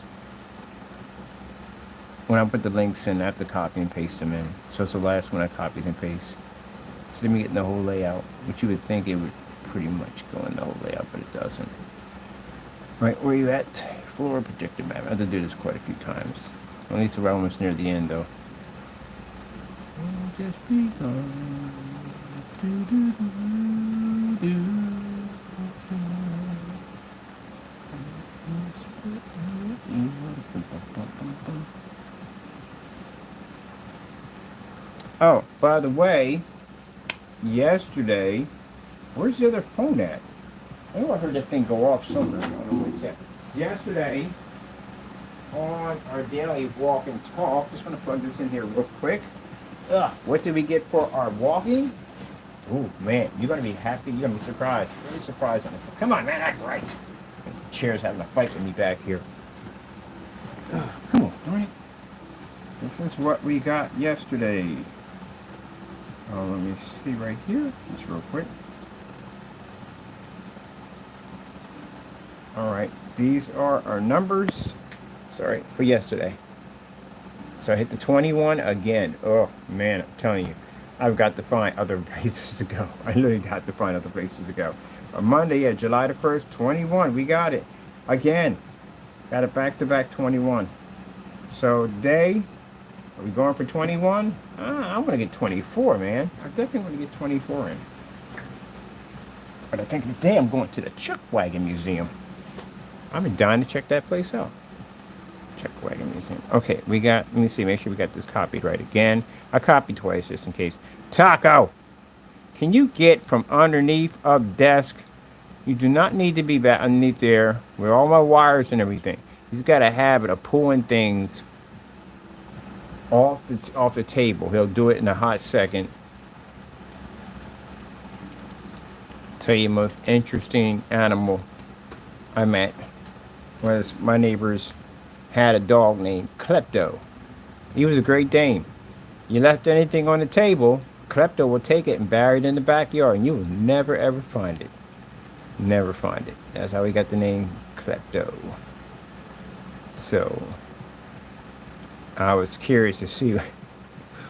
When I put the links in, I have to copy and paste them in. So it's the last one I copied and paste. So let me get in the whole layout, which you would think it would pretty much go in the whole layout, but it doesn't. Right, where you at? Floor projector map. I have to do this quite a few times. At least we're almost near the end, though. Just be gone. Oh, by the way, yesterday, where's the other phone at? I know I heard that thing go off somewhere. I don't know where it's at. Yesterday, on our daily walk and talk, just going to plug this in here real quick. What did we get for our walking? Oh, man, you're going to be happy. You're going to be surprised. Really surprised on this one. Come on, man, act right. The chair's having a fight with me back here. Come on, all right. This is what we got yesterday. Let me see right here, just real quick. All right, these are our numbers. Sorry, for yesterday. So I hit the 21 again. Oh, man, I'm telling you. I've got to find other places to go. I literally got to find other places to go. On Monday, yeah, July the 1st, 21. We got it. Again. Got it back-to-back 21. So today, are we going for 21? I want to get 24, man. I definitely want to get 24 in. But I think today I'm going to the Chuck Wagon Museum. I've been dying to check that place out. Check Wagon Museum. Okay, we got, let me see, make sure we got this copied right again. I copied twice just in case. Taco, can you get from underneath a desk? You do not need to be back underneath there with all my wires and everything. He's got a habit of pulling things off the table. He'll do it in a hot second. Tell you the most interesting animal I met was my neighbors had a dog named Klepto. He was a Great Dane. You left anything on the table, Klepto will take it and bury it in the backyard, and you will never ever find it. Never find it. That's how we got the name Klepto. So I was curious to see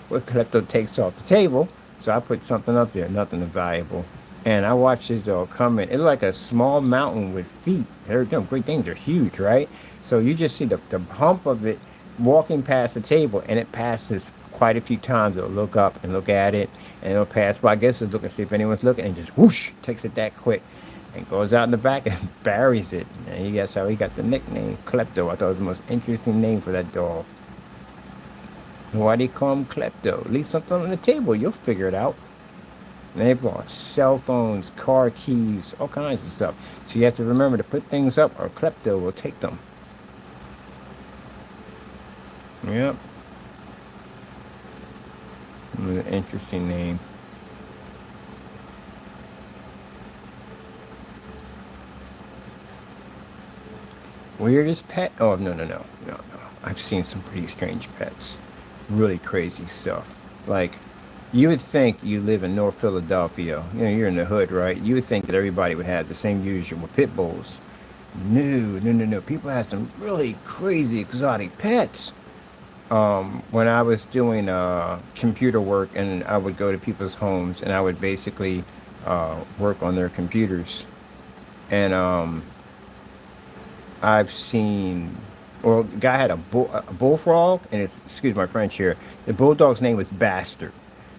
what Klepto takes off the table, so I put something up there, nothing valuable. And I watched this dog come in. It looked like a small mountain with feet. They're, you know, Great Danes are huge, right? So you just see the hump of it walking past the table, and it passes quite a few times. It'll look up and look at it, and it'll pass by. I guess it's looking to see if anyone's looking, and just whoosh, takes it that quick, and goes out in the back and buries it. And that's how he got the nickname Klepto. I thought it was the most interesting name for that dog. Why do you call him Klepto? Leave something on the table, you'll figure it out. And they've lost cell phones, car keys, all kinds of stuff. So you have to remember to put things up, or Klepto will take them. Yep. An interesting name. Weirdest pet? Oh, no. I've seen some pretty strange pets. Really crazy stuff. Like, you would think you live in North Philadelphia. You know, you're in the hood, right? You would think that everybody would have the same usual pit bulls. No. People have some really crazy exotic pets. When I was doing computer work, and I would go to people's homes, and I would basically work on their computers. And I've seen, well, the guy had a bullfrog, and it's, excuse my French here, the bulldog's name was Bastard.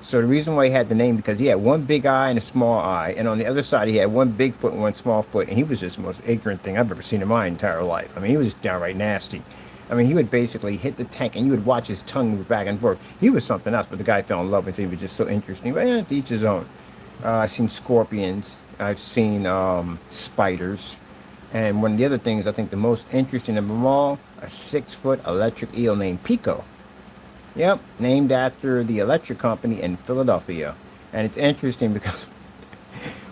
So the reason why he had the name, because he had one big eye and a small eye, and on the other side he had one big foot and one small foot, and he was just the most ignorant thing I've ever seen in my entire life. I mean, he was just downright nasty. I mean, he would basically hit the tank, and you would watch his tongue move back and forth. He was something else, but the guy fell in love with him. He was just so interesting. But to each his own. I've seen scorpions. I've seen spiders. And one of the other things, I think the most interesting of them all, a 6-foot electric eel named Pico. Yep, named after the electric company in Philadelphia. And it's interesting because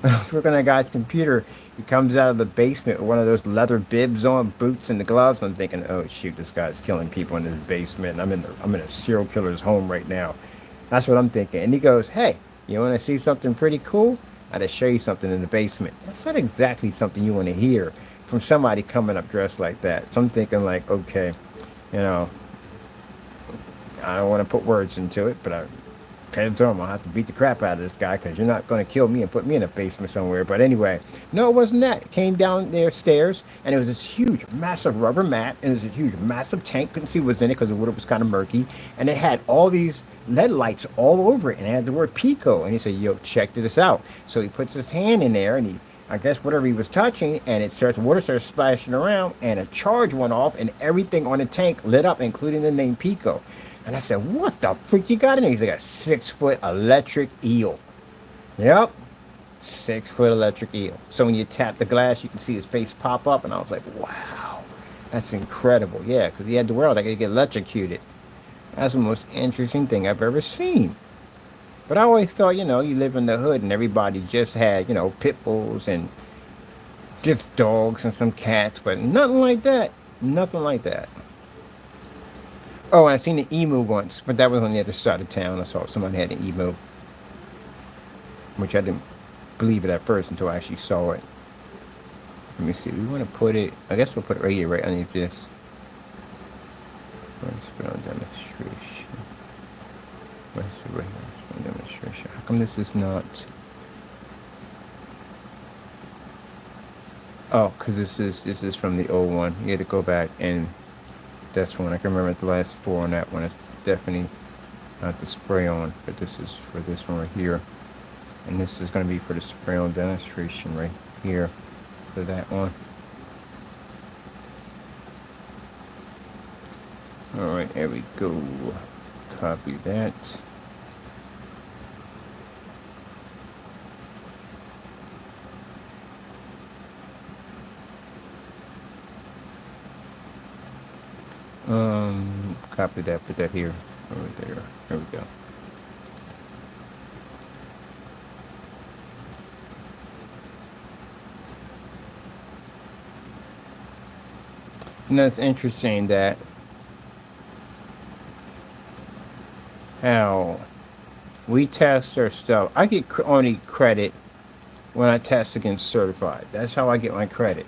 when I was working on that guy's computer, he comes out of the basement with one of those leather bibs on, boots and the gloves. I'm thinking, oh shoot, this guy's killing people in this basement. And I'm in a serial killer's home right now. That's what I'm thinking. And he goes, hey, you want to see something pretty cool? I got to show you something in the basement. That's not exactly something you want to hear from somebody coming up dressed like that. So I'm thinking like, okay, you know, I don't want to put words into it, but I told him I'll have to beat the crap out of this guy because you're not going to kill me and put me in a basement somewhere. But anyway, no, it wasn't that. It came down their stairs, and it was this huge, massive rubber mat, and it was a huge, massive tank. Couldn't see what was in it because the water was kind of murky, and it had all these LED lights all over it, and it had the word Pico. And he said, yo, check this out. So he puts his hand in there, and he, I guess whatever he was touching, and it starts, water starts splashing around, and a charge went off, and everything on the tank lit up, including the name Pico. And I said, what the freak you got in there? He's like, a 6-foot electric eel. Yep, 6-foot electric eel. So when you tap the glass, you can see his face pop up, and I was like, wow, that's incredible. Yeah, because he had the world, I could get electrocuted. That's the most interesting thing I've ever seen. But I always thought, you know, you live in the hood and everybody just had, you know, pit bulls and just dogs and some cats, but nothing like that. Nothing like that. Oh, and I seen an emu once, but that was on the other side of town. I saw somebody had an emu, which I didn't believe it at first until I actually saw it. Let me see. We want to put it, I guess we'll put it right here, right underneath this. Let's put on demonstration. Where's the right demonstration? How come this is not? Oh, because this is from the old one. You had to go back and that's one. I can remember the last 4 on that one. It's definitely not the spray on, but this is for this one right here. And this is going to be for the spray on demonstration right here for that one. All right, there we go. Copy that. Copy that, put that here. Over there. There we go. And that's interesting that how we test our stuff. I get only credit when I test against certified. That's how I get my credit.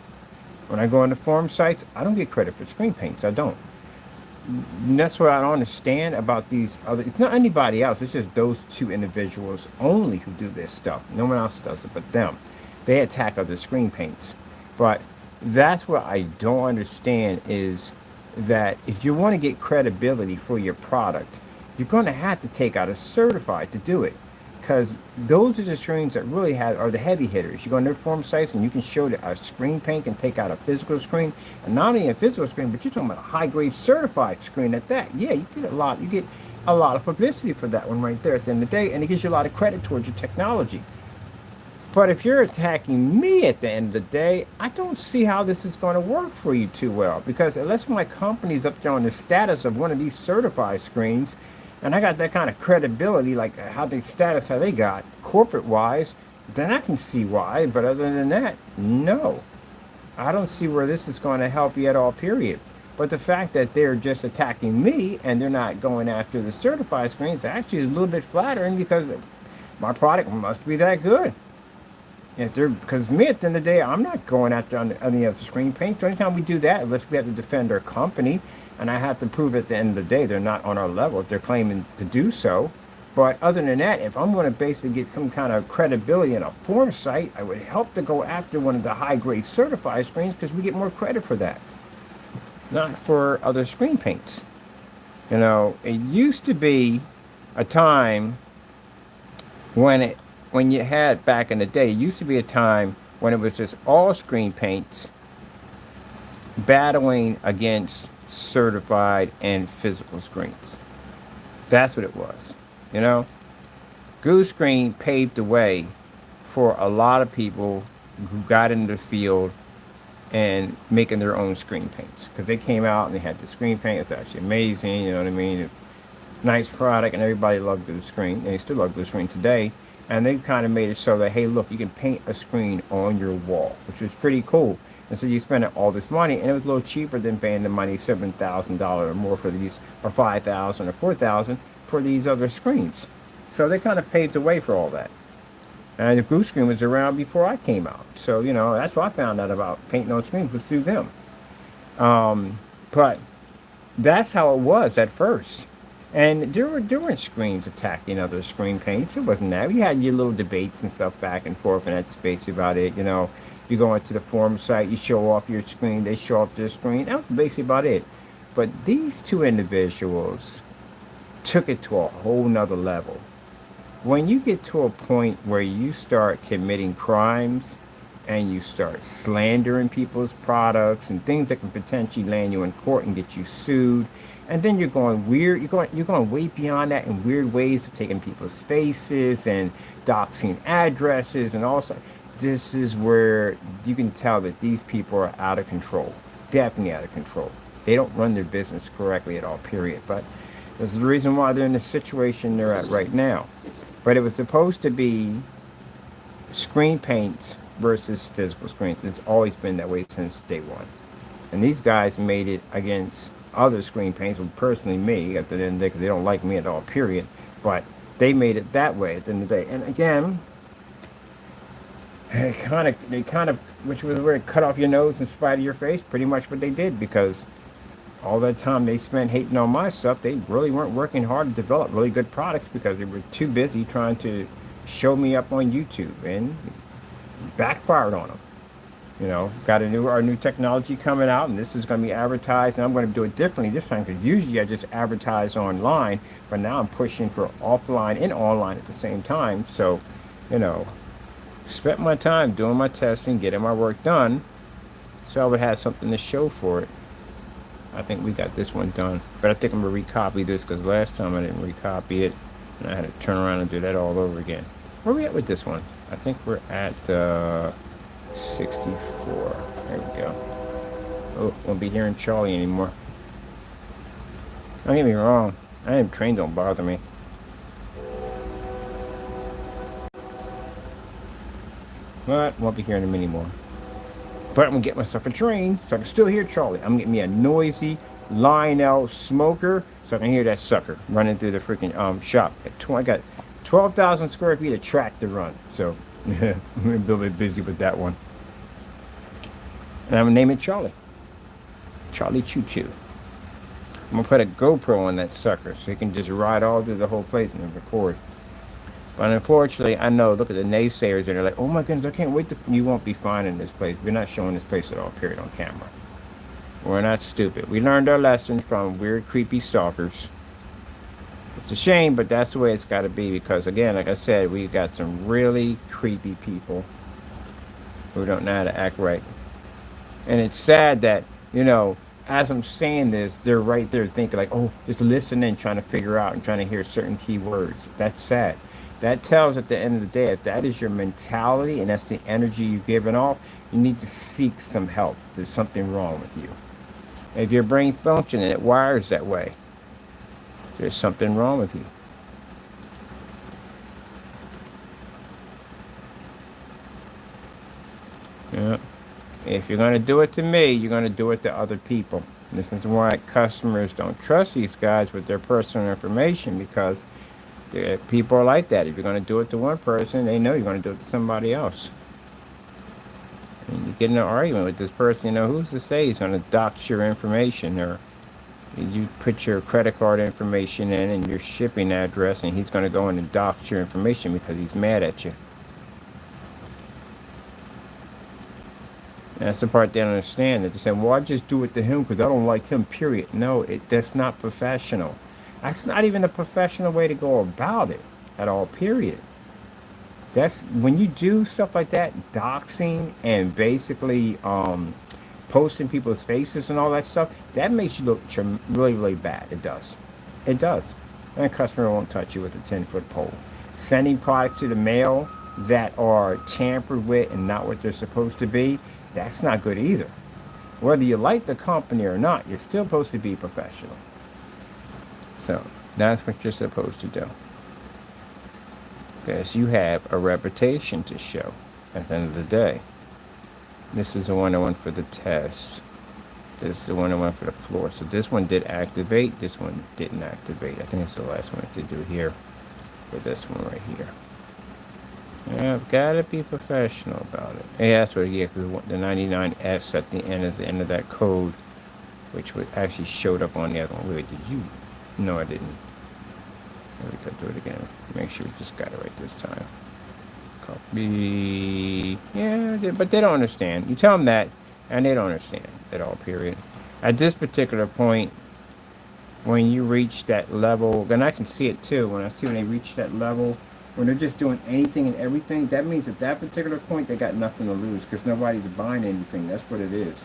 When I go on the forum sites, I don't get credit for screen paints. I don't. And that's what I don't understand about these other. It's not anybody else. It's just those two individuals only who do this stuff. No one else does it but them. They attack other screen paints. But that's what I don't understand is that if you want to get credibility for your product, you're going to have to take out a certified to do it. Because those are the screens that really are the heavy hitters. You go on their forum sites and you can show that a screen paint can take out a physical screen, and not only a physical screen, but you're talking about a high grade certified screen at that. Yeah, you get a lot. You get a lot of publicity for that one right there at the end of the day, and it gives you a lot of credit towards your technology. But if you're attacking me at the end of the day, I don't see how this is going to work for you too well. Because unless my company's up there on the status of one of these certified screens, and I got that kind of credibility, like how they got corporate wise, then I can see why. But other than that, no. I don't see where this is going to help you at all, period. But the fact that they're just attacking me and they're not going after the certified screens actually is a little bit flattering because my product must be that good. If they're, because me at the end of the day, I'm not going after any other screen paint. So anytime we do that, unless we have to defend our company, and I have to prove at the end of the day they're not on our level if they're claiming to do so. But other than that, if I'm going to basically get some kind of credibility in a forum site, I would help to go after one of the high-grade certified screens because we get more credit for that, not for other screen paints. You know, it used to be a time when you had back in the day, it used to be a time when it was just all screen paints battling against certified and physical screens. That's what it was. You know, Goose Screen paved the way for a lot of people who got into the field and making their own screen paints because they came out and they had the screen paint. It's actually amazing. You know what I mean? Nice product, and everybody loved Goose Screen. And they still love Goose Screen today. And they kind of made it so that, hey, look, you can paint a screen on your wall, which was pretty cool. And so you spend all this money, and it was a little cheaper than paying the money $7,000 or more for these, or $5,000 or $4,000 for these other screens. So they kind of paved the way for all that. And the Goose Screen was around before I came out. So, you know, that's what I found out about painting on screens was through them. But that's how it was at first. And there weren't screens attacking other screen paints. It wasn't that. You had your little debates and stuff back and forth, and that's basically about it. You know, you go into the forum site, you show off your screen, they show off their screen. That was basically about it. But these two individuals took it to a whole nother level. When you get to a point where you start committing crimes and you start slandering people's products and things that can potentially land you in court and get you sued, and then you're going weird, you're going way beyond that in weird ways of taking people's faces and doxing addresses and all sorts. This is where you can tell that these people are out of control. Definitely out of control. They don't run their business correctly at all, period. But this is the reason why they're in the situation they're at right now. But it was supposed to be screen paints versus physical screens. It's always been that way since day one. And these guys made it against other screen paints, well, personally me, at the end of the day, because they don't like me at all, period. But they made it that way at the end of the day. And again, they kind of, which was where it cut off your nose in spite of your face, pretty much what they did, because all that time they spent hating on my stuff, they really weren't working hard to develop really good products because they were too busy trying to show me up on YouTube, and backfired on them. You know, got our new technology coming out, and this is going to be advertised, and I'm going to do it differently this time because usually I just advertise online, but now I'm pushing for offline and online at the same time. So, you know, spent my time doing my testing, getting my work done, so I would have something to show for it. I think we got this one done. But I think I'm going to recopy this because last time I didn't recopy it. And I had to turn around and do that all over again. Where are we at with this one? I think we're at 64. There we go. Oh, won't be hearing Charlie anymore. Don't get me wrong. I am trained, don't bother me. But won't be hearing him anymore. But I'm going to get myself a train so I can still hear Charlie. I'm getting me a noisy Lionel smoker so I can hear that sucker running through the freaking shop. I got 12,000 square feet of track to run. So I'm going to be a little bit busy with that one. And I'm going to name it Charlie. Charlie Choo Choo. I'm going to put a GoPro on that sucker so he can just ride all through the whole place and record. But unfortunately, I know, look at the naysayers, and they're like, oh my goodness, I can't wait to... You won't be finding this place. We're not showing this place at all, period, on camera. We're not stupid. We learned our lessons from weird, creepy stalkers. It's a shame, but that's the way it's got to be because, again, like I said, we got some really creepy people who don't know how to act right. And it's sad that, you know, as I'm saying this, they're right there thinking like, oh, just listening, trying to figure out and trying to hear certain key words. That's sad. That tells at the end of the day, if that is your mentality and that's the energy you're giving off, you need to seek some help. There's something wrong with you. If your brain functions and it wires that way, there's something wrong with you. Yeah. If you're going to do it to me, you're going to do it to other people. This is why customers don't trust these guys with their personal information because people are like that. If you're going to do it to one person, they know you're going to do it to somebody else. And you get in an argument with this person, you know, who's to say he's going to dox your information, or you put your credit card information in and your shipping address and he's going to go in and dox your information because he's mad at you. And that's the part they don't understand. They're saying, well, I just do it to him because I don't like him, period. No, that's not professional. That's not even a professional way to go about it at all, period. That's when you do stuff like that, doxing and basically posting people's faces and all that stuff, that makes you look really, really bad. It does. It does. And a customer won't touch you with a 10-foot pole. Sending products to the mail that are tampered with and not what they're supposed to be, that's not good either. Whether you like the company or not, you're still supposed to be professional. So that's what you're supposed to do. Because you have a reputation to show at the end of the day. This is the one I want for the test. This is the one I want for the floor. So this one did activate. This one didn't activate. I think it's the last one I did do here for this one right here. Yeah, I've got to be professional about it. Yeah, that's what, yeah, because the 99S at the end is the end of that code, which actually showed up on the other one. Wait, did you? No, I didn't. We could do it again. Make sure we just got it right this time. Copy. Yeah, but they don't understand. You tell them that, and they don't understand at all, period. At this particular point, when you reach that level, and I can see it too, when they reach that level, when they're just doing anything and everything, that means at that particular point, they got nothing to lose because nobody's buying anything. That's what it is.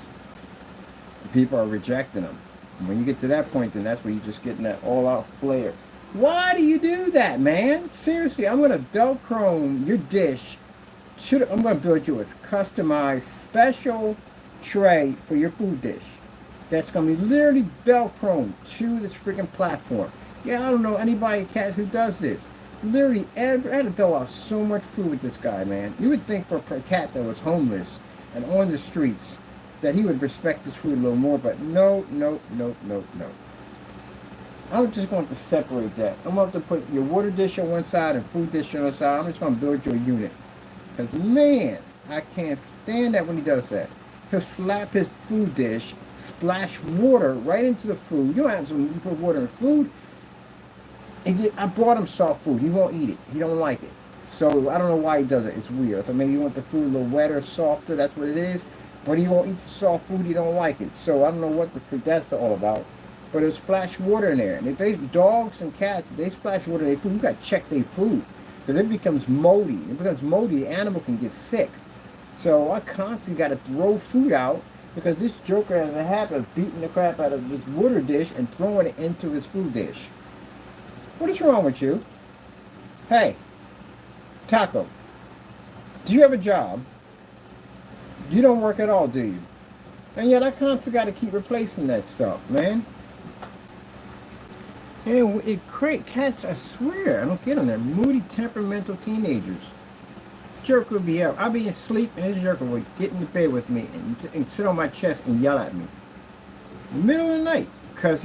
People are rejecting them. And when you get to that point, then that's where you're just getting that all-out flare. Why do you do that, man? Seriously, I'm going to Velcro your dish. I'm going to build you a customized special tray for your food dish. That's going to be literally Velcro to this freaking platform. Yeah, I don't know anybody who does this. Literally, I had to throw out so much food with this guy, man. You would think for a cat that was homeless and on the streets that he would respect his food a little more, but no. I'm just going to separate that. I'm going to have to put your water dish on one side and food dish on the other side. I'm just going to build you a unit. Because, man, I can't stand that when he does that. He'll slap his food dish, splash water right into the food. You don't have to put water in food. I brought him soft food. He won't eat it. He don't like it. So I don't know why he does it. It's weird. So maybe you want the food a little wetter, softer. That's what it is. But he won't eat the soft food. He don't like it. So I don't know what the freak that's all about. But it'll splash water in there. And if they dogs and cats, if they splash water in their food, you got to check their food. Because it becomes moldy. If it becomes moldy, the animal can get sick. So I constantly got to throw food out because this joker has a habit of beating the crap out of this water dish and throwing it into his food dish. What is wrong with you? Hey, Taco, do you have a job? You don't work at all, do you? And yet I constantly got to keep replacing that stuff, man. And it create cats, I swear, I don't get them. They're moody, temperamental teenagers. Jerk would be up. I'd be asleep, and this jerk would get in the bed with me and sit on my chest and yell at me. In the middle of the night, because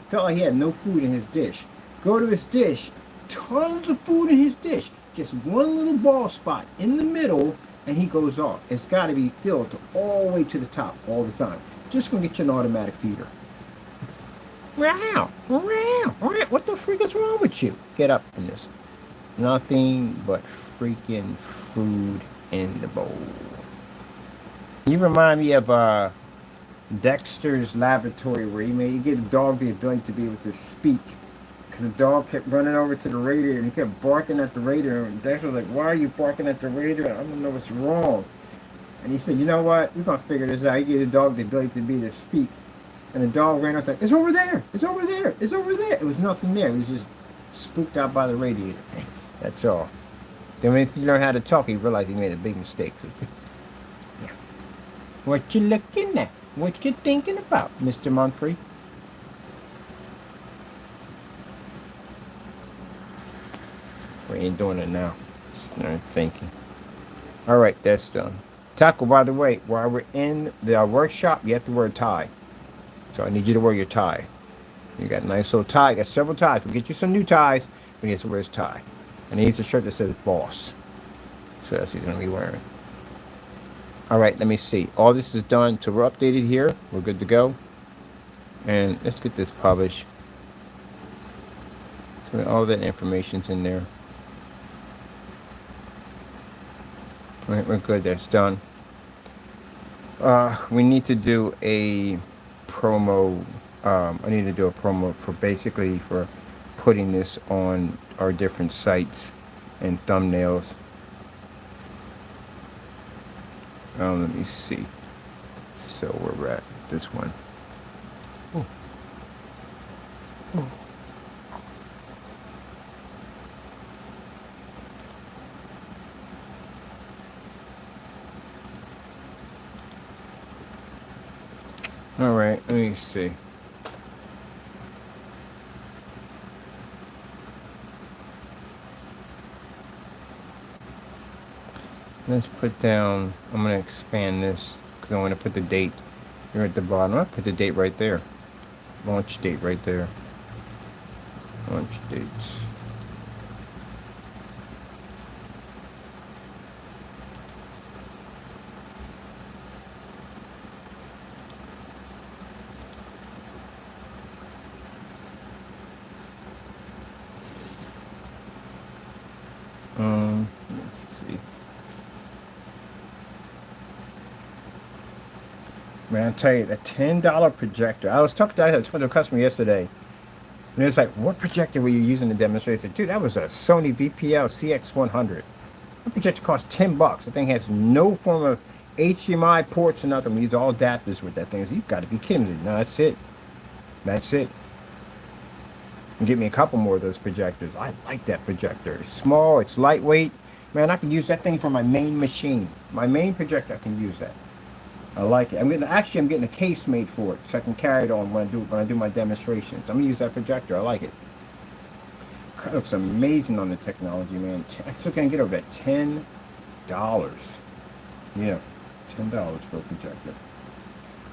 felt like he had no food in his dish. Go to his dish, tons of food in his dish. Just one little ball spot in the middle, and he goes off. It's got to be filled all the way to the top all the time. Just going to get you an automatic feeder. Wow, wow, what the freak is wrong with you? Get up in this. Nothing but freaking food in the bowl. You remind me of Dexter's Laboratory, where he gave the dog the ability to be able to speak. Because the dog kept running over to the radiator and he kept barking at the radiator. And Dexter was like, why are you barking at the radiator? I don't know what's wrong. And he said, you know what? We're going to figure this out. He gave the dog the ability to be able to speak. And the dog ran up like, it's over there, it's over there, it's over there. It was nothing there. It was just spooked out by the radiator. That's all. Then when he learned how to talk, he realized he made a big mistake. Yeah. What you looking at? What you thinking about, Mr. Munfrey? We ain't doing it now. Start thinking. All right, that's done. Taco, by the way, while we're in the workshop, you have to wear a tie. So I need you to wear your tie. You got a nice little tie. You got several ties. We'll get you some new ties, but he has to wear his tie. And he needs a shirt that says boss. So that's what he's going to be wearing. All right, let me see. All this is done. So we're updated here. We're good to go. And let's get this published. So all that information's in there. All right, we're good. That's done. We need to do a promo. I need to do a promo for putting this on our different sites and thumbnails. Let me see. So we're at this one. Ooh. Ooh. All right, let me see. Let's put down, I'm going to expand this because I want to put the date here at the bottom. I'll put the date right there. Launch date right there. Launch dates. Let's see. Man, I'll tell you, the $10 projector. I talked to a customer yesterday, and it was like, what projector were you using to demonstrate? I said, dude, that was a Sony VPL CX100. That projector cost $10. The thing has no form of HDMI ports or nothing. We use all adapters with that thing. So you've got to be kidding me. No, that's it. That's it. And get me a couple more of those projectors. I like that projector. It's small, it's lightweight. Man, I can use that thing for my main machine. My main projector, I can use that. I like it. I'm getting a case made for it so I can carry it on when I do my demonstrations. I'm gonna use that projector. I like it. It looks amazing on the technology, man. I still can't get over that $10. Yeah, $10 for a projector.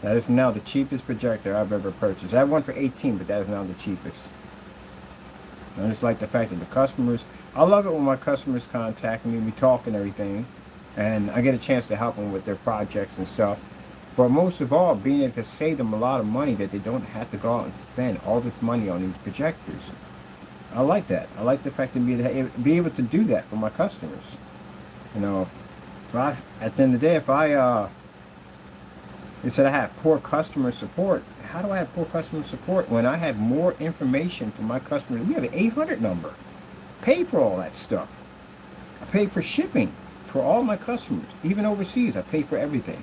That is now the cheapest projector I've ever purchased. I have one for $18, but that is now the cheapest. I just like the fact that the customers, I love it when my customers contact me, we talk and everything, and I get a chance to help them with their projects and stuff. But most of all, being able to save them a lot of money that they don't have to go out and spend all this money on these projectors. I like that. I like the fact to be able to do that for my customers. You know, at the end of the day, they said I have poor customer support. How do I have poor customer support when I have more information from my customers? We have an 800 number. Pay for all that stuff. I pay for shipping for all my customers, even overseas. I pay for everything.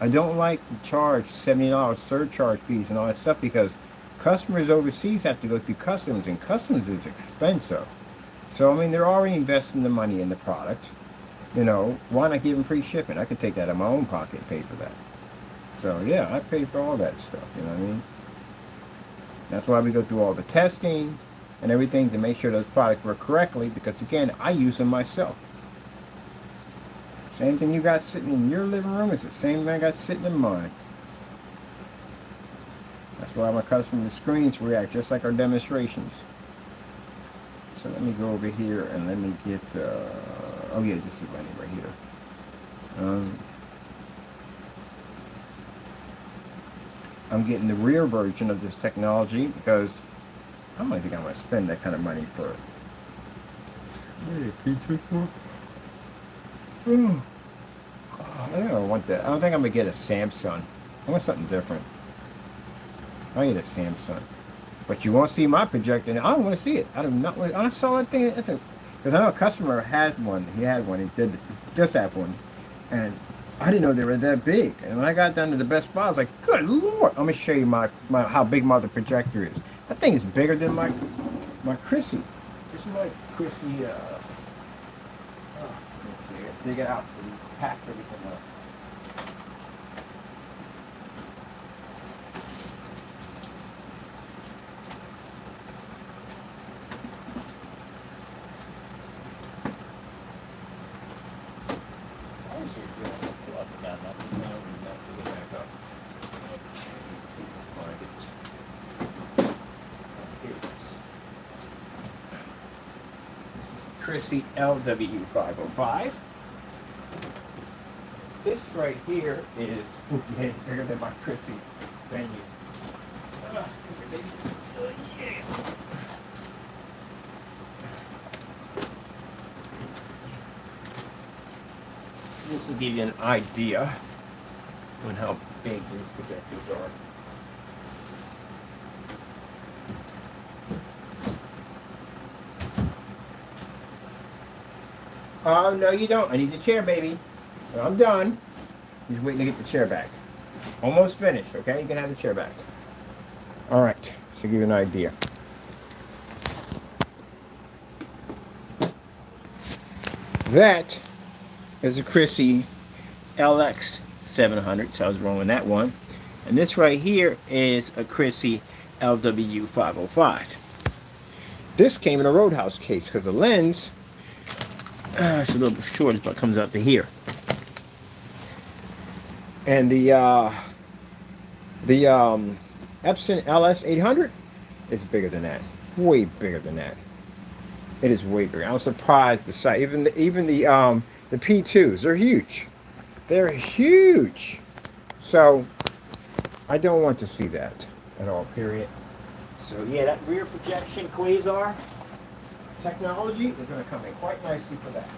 I don't like to charge $70 surcharge fees and all that stuff because customers overseas have to go through customs, and customs is expensive. So I mean, they're already investing the money in the product. You know, why not give them free shipping? I could take that out of my own pocket and pay for that. So yeah, I pay for all that stuff. You know what I mean? That's why we go through all the testing and everything to make sure those products work correctly. Because again, I use them myself. Same thing you got sitting in your living room is the same thing I got sitting in mine. That's why my customer screens react just like our demonstrations. So let me go over here and let me get, oh yeah, this is right here. I'm getting the rear version of this technology because I don't think I'm going to spend that kind of money for it. I don't want that. I don't think I'm going to get a Samsung. I want something different. I need a Samsung. But you won't see my projector. I don't want to see it. I do not want. I saw that thing. Because I know a customer has one. He had one. He did just have one, and I didn't know they were that big. And when I got down to the best spot, I was like, "Good Lord!" I'm gonna show you my how big my other projector is. That thing is bigger than my Chrissy. This is my Chrissy. Let's see. Dig it out. Pack everything up. Chrissy LW505. This right here is bigger than my Chrissy venue. Yeah. This will give you an idea on how big these projectors are. Oh, no, you don't. I need the chair, baby. I'm done. Just waiting to get the chair back. Almost finished, okay? You can have the chair back. All right. To give you an idea. That is a Chrissy LX700. So I was wrong on that one. And this right here is a Chrissy LW505. This came in a Roadhouse case because the lens... it's a little bit short, but it comes out to here. And the Epson LS800 is bigger than that. Way bigger than that. It is way bigger. I'm surprised the size. Even the P2s, they're huge. They're huge. So I don't want to see that at all. Period. So yeah, that rear projection quasar technology is going to come in quite nicely for that.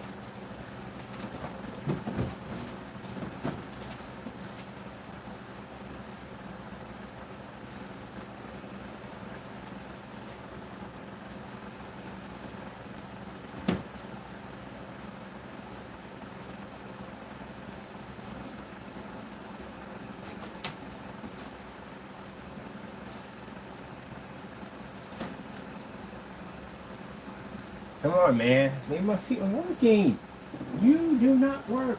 Come on, man. Leave my seat working. You do not work.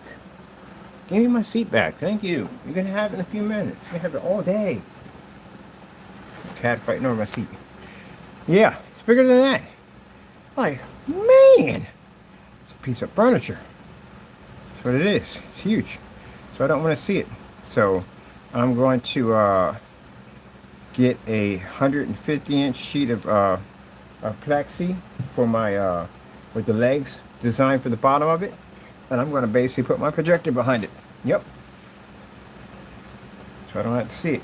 Give me my seat back. Thank you. You're going to have it in a few minutes. You're going to have it all day. Cat fighting over my seat. Yeah, it's bigger than that. Like, man. It's a piece of furniture. That's what it is. It's huge. So I don't want to see it. So I'm going to get a 150-inch sheet of plexi for my with the legs designed for the bottom of it, and I'm going to basically put my projector behind it. Yep. So I don't have to see it,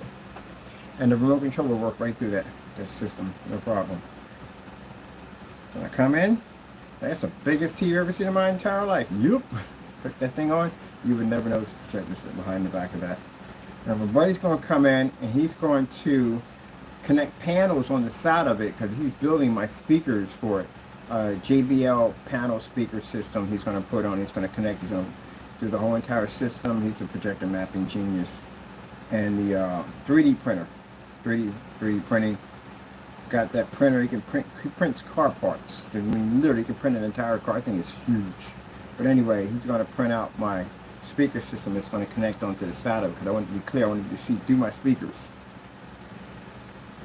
and the remote control will work right through that system, no problem. When I come in, that's the biggest TV I've ever seen in my entire life. Yep. Put that thing on, you would never notice the projector sitting behind the back of that. Now my buddy's going to come in and he's going to connect panels on the side of it because he's building my speakers for it. JBL panel speaker system he's going to put on. He's going to connect his own do the whole entire system. He's a projector mapping genius. And the 3D printer, 3D printing. Got that printer. He prints car parts. I mean, literally, he can print an entire car. I think it's huge. But anyway, he's going to print out my speaker system. It's going to connect onto the side of it because I want to be clear. I want to do my speakers.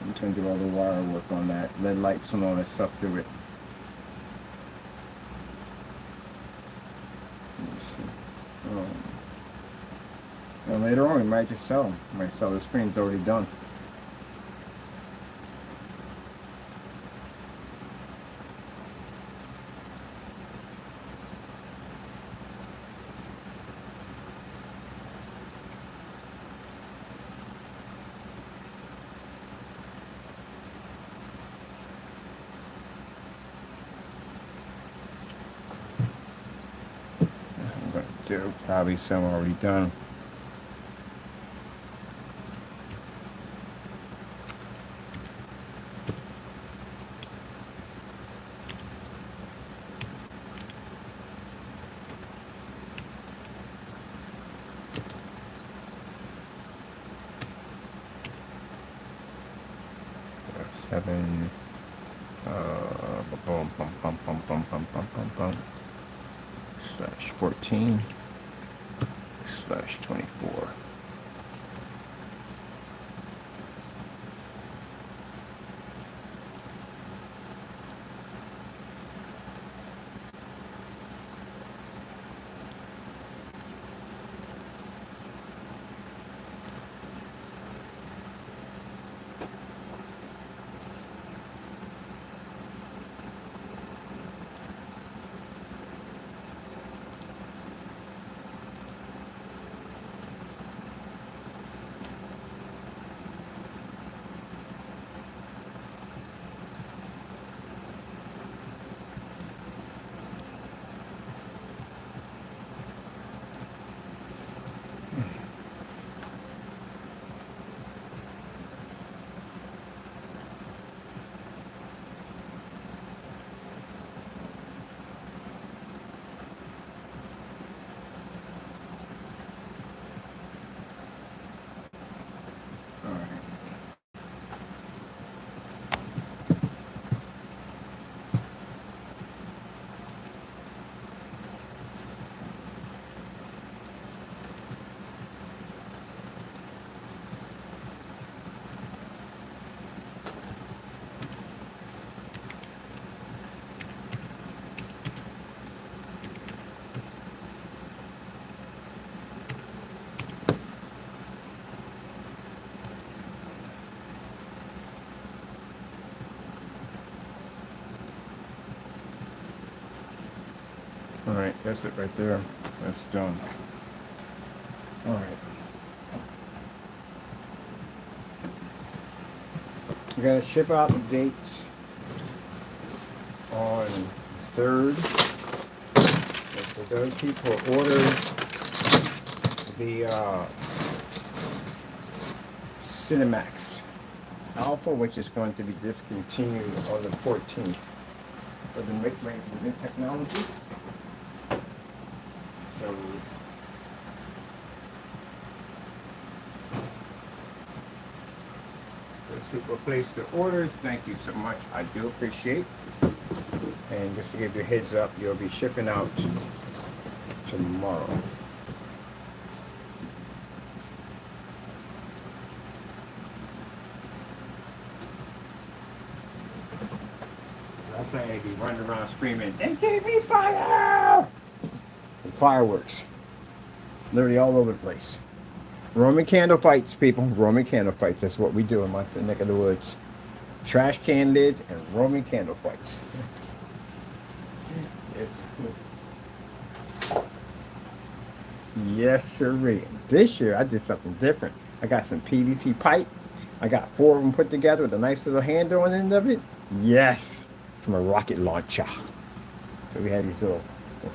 I'm going to do all the wire work on that, LED lights and all that stuff through it. Let me see. And later on, we might just sell them. We might sell the screen's already done. Probably some already done. Seven. Slash 14. Slash 24. Alright, that's it right there. That's done. Alright. We're going to ship out the dates on 3rd. And for those people who ordered the Cinemax Alpha, which is going to be discontinued on the 14th for the mid-range and new technology. So those people placed their orders, thank you so much. I do appreciate. And just to give you a heads up, you'll be shipping out tomorrow. I plan to be running around screaming, "They gave me fire!" And fireworks. Literally all over the place. Roman candle fights, people. Roman candle fights. That's what we do in my neck of the woods. Trash can lids and Roman candle fights. Yes, sirree. This year I did something different. I got some PVC pipe. I got 4 of them put together with a nice little handle on the end of it. Yes, from a rocket launcher. So we had these little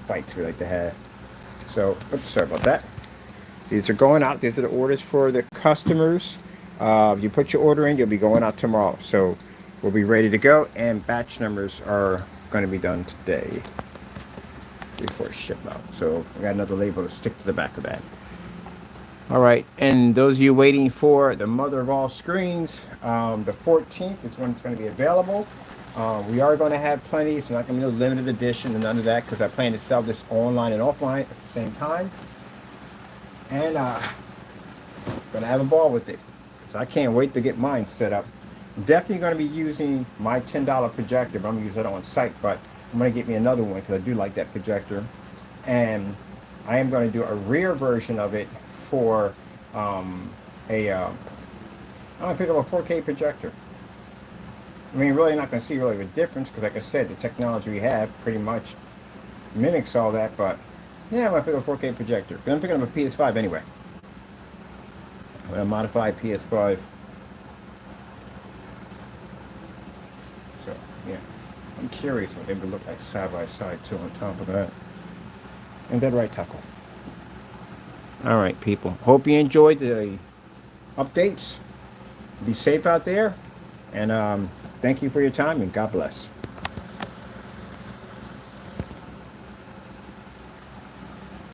fights we like to have. So, oops, sorry about that. These are going out. These are the orders for the customers. If you put your order in, you'll be going out tomorrow. So we'll be ready to go, and batch numbers are going to be done today. before it's shipped out. So I got another label to stick to the back of that. All right, and those of you waiting for the mother of all screens, the 14th is when it's going to be available. We are going to have plenty. It's not going to be no limited edition and none of that, because I plan to sell this online and offline at the same time. And going to have a ball with it. So I can't wait to get mine set up. I'm definitely going to be using my $10 projector, but I'm going to use it on site. But I'm going to get me another one because I do like that projector. And I am going to do a rear version of it for I'm going to pick up a 4K projector. I mean, really not going to see really a difference because, like I said, the technology we have pretty much mimics all that. But yeah, I'm going to pick up a 4K projector. But I'm picking up a PS5 anyway. A modified PS5. So yeah, I'm curious what they would look like side by side too. On top of that, ain't that right, Taco? All right, people. Hope you enjoyed the updates. Be safe out there, and thank you for your time, and God bless.